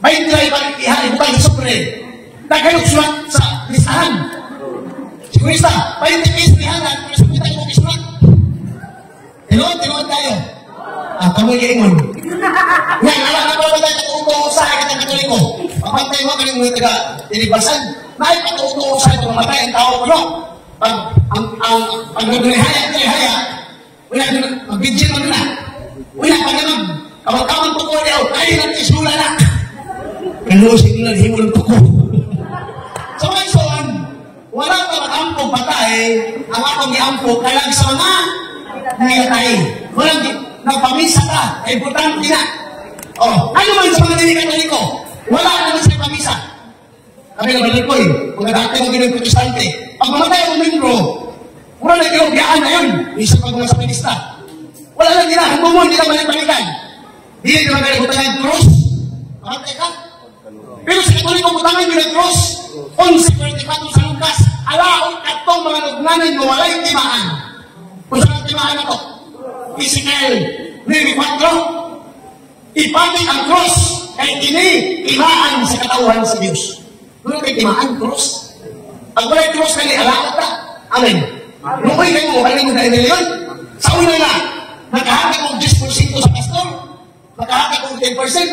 20 lang ibutang sa supre, naghalog sulat sa listahan. Sigurista, 20 piso lihanan, kung nasulitan mo kisulat. Tinuod tayo. Kamu yung yan, alam na ba tayo katutuusahay ka ng Katoliko? Papantay mo kanyang mga taga-tilibasan. May katutuusahay kung mamatay ang tao ko, no? Pag nagulihaya, wala na, mag-bidgin mo na. Wala pa naman, kamang-kamang tuko niya, tayo lang isula na. Kalusin nila, himo ng tuko. So, ngayon, wala pa mag-ampong patay, ang akong i-ampo, kalang sa mga nangyatay. Walang nagpamisa ka, ay importante na. Ano man sa mga Katoliko? Wala naman sa pamisa. Kami na balik ko kung dati mo ginawin protestante. Pag mamatay ang membro, wala na ginawin biyaan na yun. Isa pag mga sa pinista. Wala lang nila, hanggang mo, hindi na balik-balikan. Hindi na galing butangan yung cross. Mamatay ka. Pero sa Katoliko, butangan yung cross. 11:44 sa Lucas, alaon katong mga lugnanan mo walay timaan. Kung saan ang timaan na to? Physical, 9:4. Ipati ang cross kay ini timaan sa katauhan sa Diyos. Doon kay timaan cross. Pag walay cross kay alaon ka. Amen. Lukoy kayo mo, kayo mo dahil yun. Sa una na, nagkahakag mo 10% sa pastor. Nagkahakag mo 10%.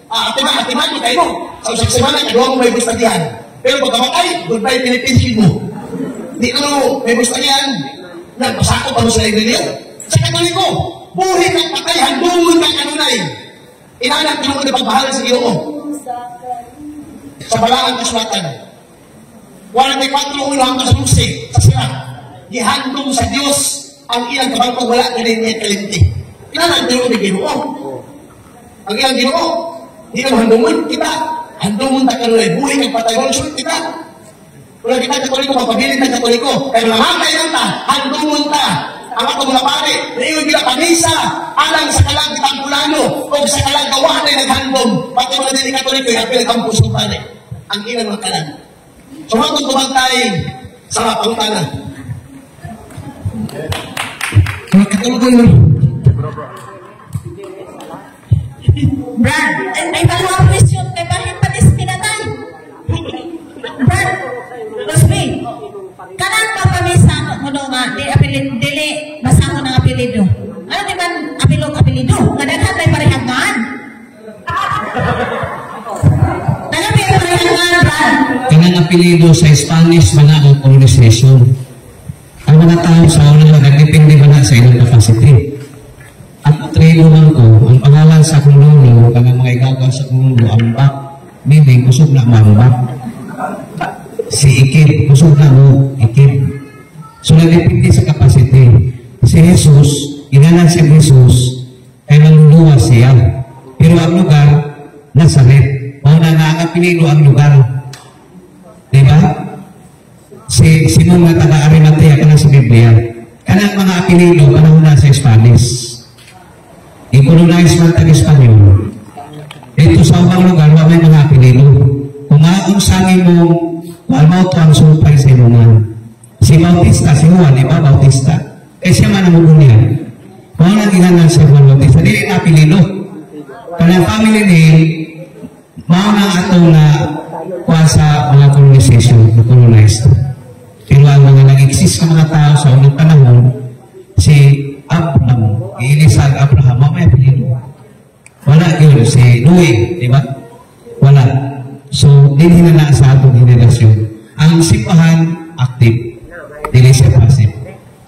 Atiman mo kayo mo. Sa usang semana, kagawa mo may bustadihan. Pero pag kamatay, goodbye Philippines mo. Hindi ano, may bustadihan. Nagpasako pa mo sa iglesia. Sa Katoliko, buhi kang patay, handungon kang kanunay. Inanak tinunod na pagbahala sa Ginoo. Sa balangang kasulatan. 44 ulo hanggang 12 sa sira. Gihandong sa Diyos ang iyang kabangkong wala na rin niya kalente. Inanak tinunod na Ginoo. Ang iyang Ginoo, di ka handungon kita. Handungon ta kanunay, buhi kang patay, walang sulit kita. Kung kita Katoliko, magpabilit ng Katoliko. Kaya namatay lang ta, handungon ta. Ang ako mga pare, naiyon bila kanisa, alang sa kalang Tamplano, o sa kalang gawa na naghandong, pati mga dili Katoliko, yung apil ang puso pare. Ang ilang mga kalang. So, hatong kumantay sa mga pangutana. Mga Katoliko yun. Brad, ay balawang question kay bakit patis pinatay? Brad, Rosby, kanang papamisa mo nga, dili, basa mo ng apelido. Ano di man apelido? Kadaghan may parehagan. Kadaghan may parehagan, Brad. Kanang apelido sa Spanish man ang colonization. Ang mga tao sa una nagdepende ba na sa ilang capacity. Ang trigo man ko, ang pangalan sa kululo, kanang mga igagaw sa kululo, ang bak, meaning kusog na mambak. Si Ikib, kusog na mo, Ikib. So, nagdepende sa capacity. Si Jesus, inanan si Jesus, ay nangluwa siya. Pero ang lugar, Nazaret. Mauna nga ang apelido ang lugar. Diba? Si mga taga-Arimatea ka na sa Biblia. Kanang mga apelido, panahon na sa Spanish. I-colonize man tag-Espanyol. Dito sa ubang lugar, may mga apelido. Kung sangin mo, walmaw to ang supay sa ilungan. Si Bautista, si Juan, di ba, Bautista? Eh siya man ang ugunya. Kung nang inanan si Juan Bautista, dili na apelido. Kanang family name, mauna ato na kuha sa mga colonization, na colonized. Pero ang mga nag-exist na mga tao sa unang panahon, si Abraham, iilisag Abraham, may apelido. Wala yun, si Noe, di ba? Wala. So, hindi na sa atong henerasyon. Ang sipahan, active. Dili siya passive.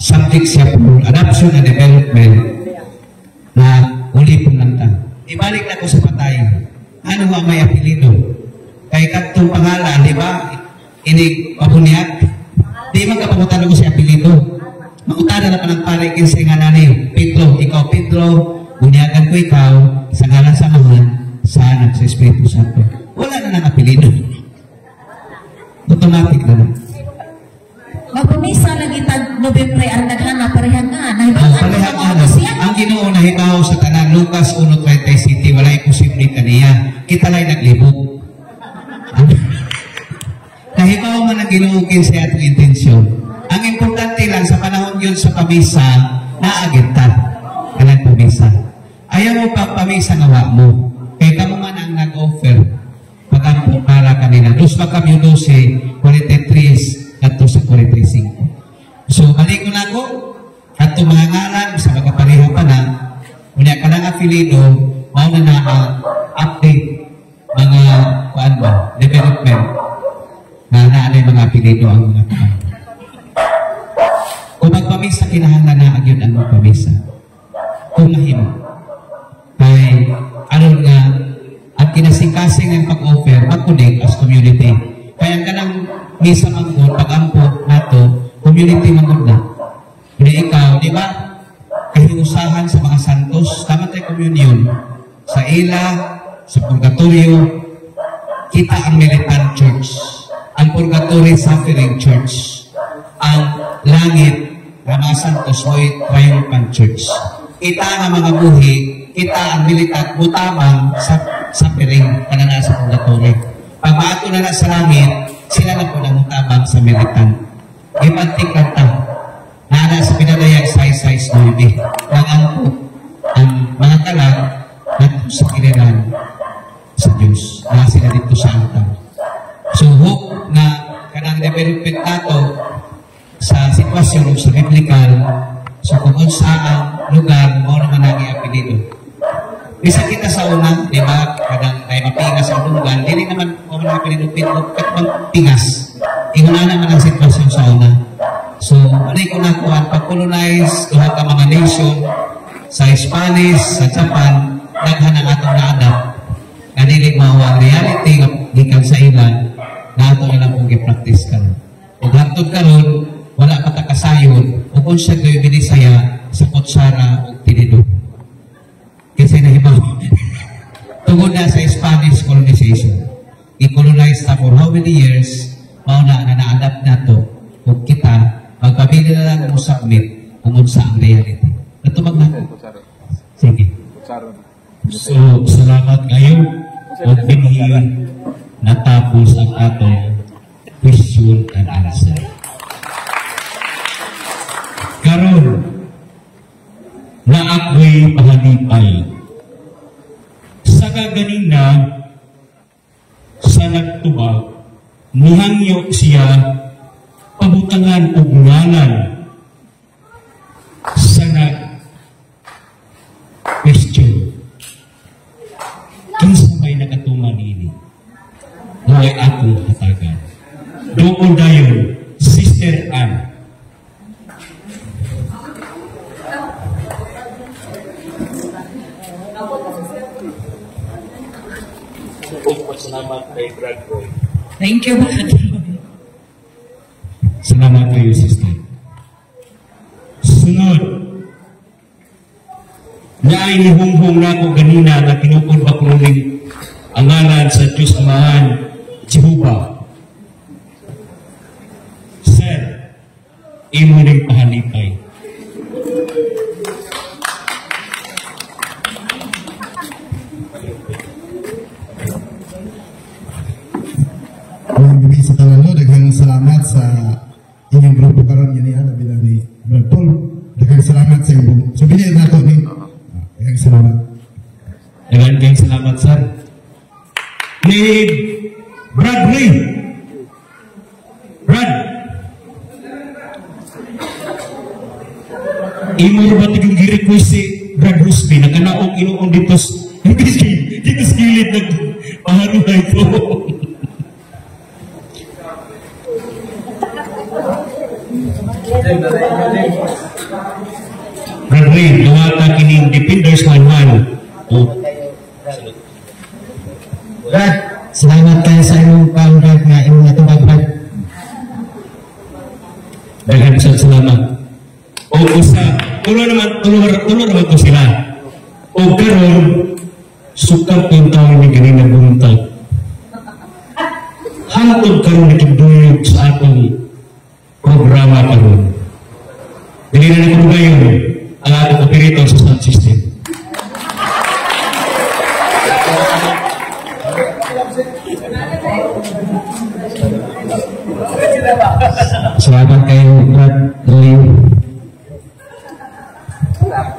Subject siya po, adoption and development na uli po lang ta. Ibalik na ko sa patay. Ano ba may apelido? Kay katong pangalan, di ba? Inig pabuniak. Di magkapagutan ko si apelido. Mautana na pa ng pare kinsa nga nanay. Pedro, ikaw Pedro, bunyagan ko ikaw, sa ngalan sa Ama, sa Anak, sa Espiritu Santo. Wala na ng apelido. Automatic na. Magpumisa lagi tag Nobyembre ang naghana parehagan. Parehagan. Ang Ginoo nahitaw sa tanan Lucas 1:37, wala imposible kaniya. Kita lang naglibot. Nahitaw man ang Ginoo kinsa atong intensyon. Ang importante lang sa panahon yun sa pamisa, naagita. Kanang pamisa. Ayaw mo pa pamisa ngawa mo. Kaya kamo man ang nag-offer. Pag-ampo para kanina. Dos pa kami 12, 43 at sa 45. So, balik ko na ako. At mga ngalan, sa magkapareha pa na, muna ka ng apelido, mauna na ang update mga development na naanay mga apelido ang mga tao. Kung magpamisa, kinahanglan na agyon ang magpamisa. Kung mahimo. Ay, ano nga, ang kinasingkasing ng pag-offer, pag-connect as community. Kaya ka ng misa manggod, pag-ampo nato, community manggod na. Hindi ikaw, di ba? Kahiusahan sa mga santos, tama tayo communion. Sa ila, sa purgatorio, kita ang militant church. Ang purgatory suffering church. Ang langit, ng mga santos, mo'y triumphant church. Kita ang mga buhi, kita ang militant, butamang sa suffering, kanana sa purgatory. Pag maato na sa langit, sila na po namutabang sa militant. Ipantik lang ta. Nana sa pinadayang size 9. Nangampo ang mga kalag at sa kinilan sa Diyos. Na sila dito sa altar. So, hope na kanang development nato sa sitwasyon o sa biblical, so kung saan lugar, mo naman nang i-apelido. Bisa kita sa unang, di ba, kadang tayo mapingas sa lugar, hindi naman mo naman apelido, katmang pingas. Inguna naman ang sitwasyon sa una. So, ano ko nakuha, pag-colonize, duha ka mga nation, sa Spanish, sa Japan, daghan ang atong naadap. Nga dili mao ang reality gikan sa ilan na ato ilang kung gi-practice karon. Ug hangtod karon wala pa ta kasayon ug unsa gay binisaya sa kutsara ug tinidor. Kasi nahibaw tungod na sa Spanish colonization. I-colonize na for how many years, mao na na-adapt na to kung kita magpabili na lang mo submit kung unsa ang reality. Natubag na. Sige. So, salamat kayo. O pinhi natapos ang atong question and answer. Karon na ako'y pahalipay. Sa kaganina, sa nagtubag, nihangyo siya pabutangan o ngalan sa nag-question. Kinsa may nakatungan ini? Huwag akong hatagan. Doon dayon, Sister Anne. Salamat kay Brad Boy. Thank you, Brad Boy. Salamat kayo, Sister. Sunod. Naay ni Hunghong na ako ganina na pinupod ba kruning ang ngalan sa Diyos Amahan, Jehovah. Sir, imo rin pahalipay. Ang gabi sa tanan mo, daghang salamat sa inyong grupo karon yan na bilang ni Brad Paul. Daghang salamat sa inyo. So bilhin na ito ni. Daghang salamat. Daghang salamat, sir. Ni Brad Ray. Brad. Imo ba tigong gi-request si Brad Rusby na kanaong inuong dito sa gilid ng paharuhay ko. Brad Ray, duwata kining Defenders 1-1. Brad, salamat kayo sa inyong pang-Brad nga inyong natubag, Brad. Daghang salamat. O usa, tulo naman ko sila. O karon sukat yung taon ni ganina buntag. Hangtod karon nakiduyog sa atong programa karon. Dili na nakabugayon ang atong operator sa sound system. Salamat kayo, Brad Ray.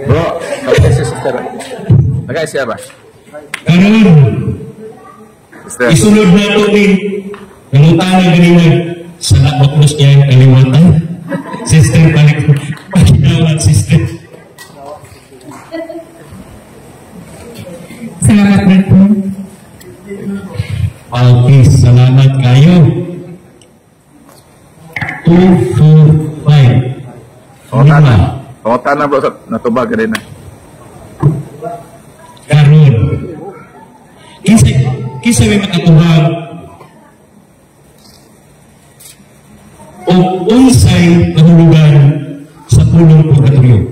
Bro, okay si Sister. Bagay siya ba? Karon, isunod na ito ni nangutangan ganina sa nakbaklos niya yung kaliwatan. Sister, pakinawat, sister. Salamat, Brad Paul. Okay, salamat kayo. 2, 4, 5. Pangutan na bro, natubag ka rin na. Karon. Kinsa may makatubag o unsay kahulugan sa pulong purgatorio.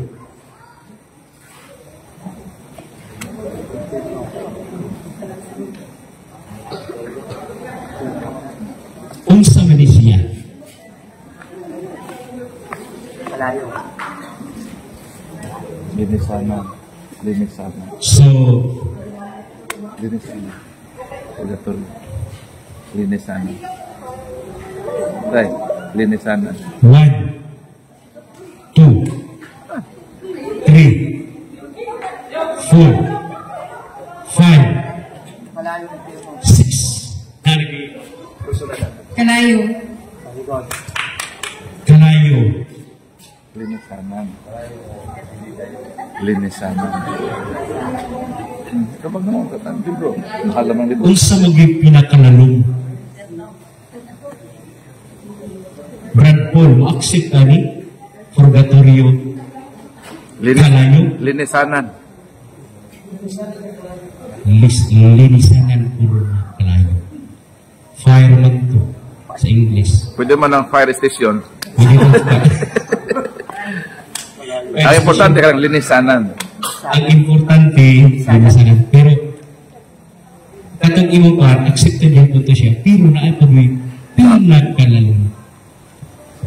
Unsa man siya? Linisana. So, Linisana. Purgatorio. Linisana. Right. Linisana. 1, 2, 3, 4, 5, 6. Kalayo. Kalayo. Linisana. Linisana. Kapag naman katandi bro. Nakalamang dito. Unsa maging pinakalalong? Brad Paul, mo-accept ka ni purgatorio. Kalayo. Linisanan. Linisanan puro na kalayo. Fireman to sa English. Pwede man ang fire station. Pwede man Ang importante ka lang linisanan. ang importante linisanan. Pero katong imo pa, accepted yung punto siya. Pero na ay pag-uwi, pinagkalalo.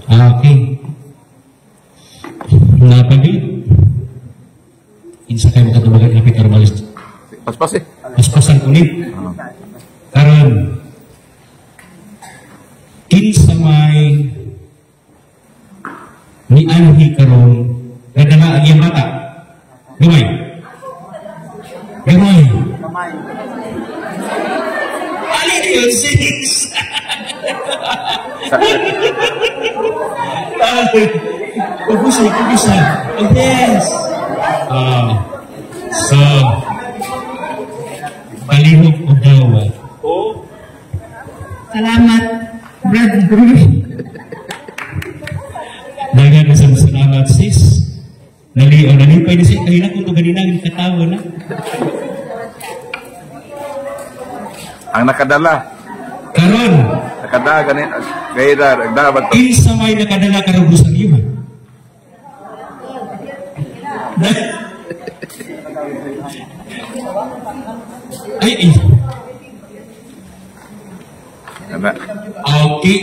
Okay. Napagod. Insa kayo makatubagan kapit normalist. Paspas eh. Paspasan kulit. Karon, kinsa may ni anhi karon nadala ang iyang bata. Gamay. Gamay. Ali yun, 6. Kukusay. Yes. So, palihog o dawa. Salamat, Brother. Dagan na sa salamat, sis. Nalipay na siya. Kahina kung ito ganina, katawa na. Ang nakadala. Karon, Nakadala ganin. Gaya nagdabat. kinsa may nakadala karong busang iyo. Ay. Ana. Okay.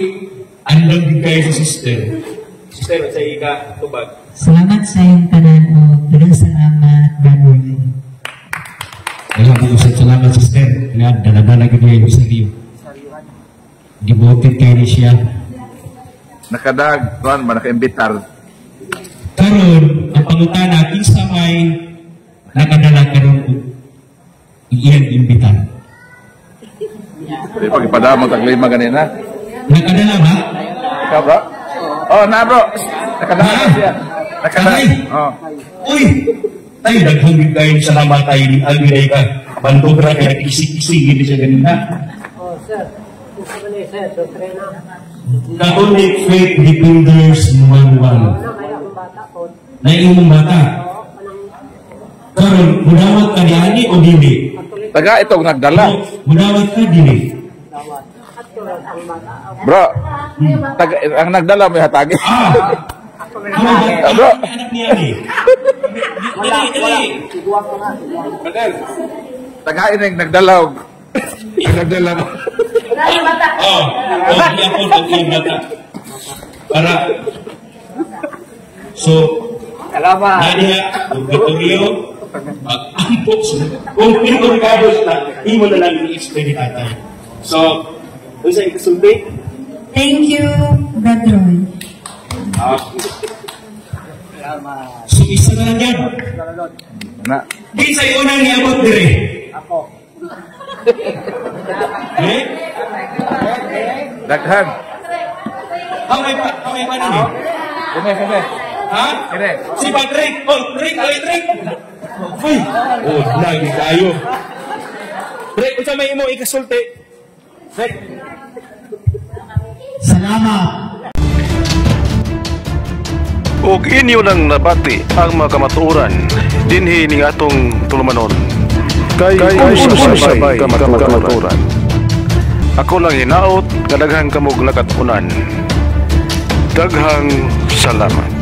Andong din kayo sa sister. Sister, sa ika, tubag. Salamat sa iyong tanan o dalang salamat, Brother. Dalang usap salamat, sister. Nga, dala-dala ko niya yung busang iyo. Devoted kayo ni siya. Nakadag. Tuan ba naka-imbitar. Karon, ang pangutana, kinsa may nakadala karong iyang imbitan. Pwede pag ipadamot ang lima ganina. Nakadala ba? Ikaw bro? Oh na bro. Nakadala na siya. Nakadala. Ay. Oh. Uy! Tayo, naghangin kayo sa namatay ni Almiray ka. Bandobra kaya kisig-kisig, hindi siya ganina. Oh, sir. Gusto ko na sir, so trena. Catholic Faith Defenders Manual. Ano kaya ang bata ko? Na imong bata. Karon, mudawat ka ni Ani o dili? Taga itong nagdala. Mudawat ka dili. Bro. Taga ang nagdala may hatagi. Bro. Anak ni Ani. Dili. Taga ining nagdala. Ang nagdala mo. Oh, hindi ako ng bata. Para. So, Nadia, Gatorio, mag-ampok sila. Kung pinagkabos na, imo na lang i-explain ni tatay. So, kung sa ikasulti, Thank you, Brother. so isa na lang yan. Na. Di sa'yo unang niabot dire. Ako. Eh? Daghan. Kamay pa nani? Kene. Ha? Kene. Si Patrick! Oh, Rick! Uy! Oh, lagi tayo. Rick, kung sa may imo ikasulti. Rick! Salamat. Ug inyo nang nabati ang mga kamatuoran dinhi ning atong tulumanon. Kay sabay kamatuoran. Ako lang hinaot nga daghang kamog nakatunan. Daghang salamat.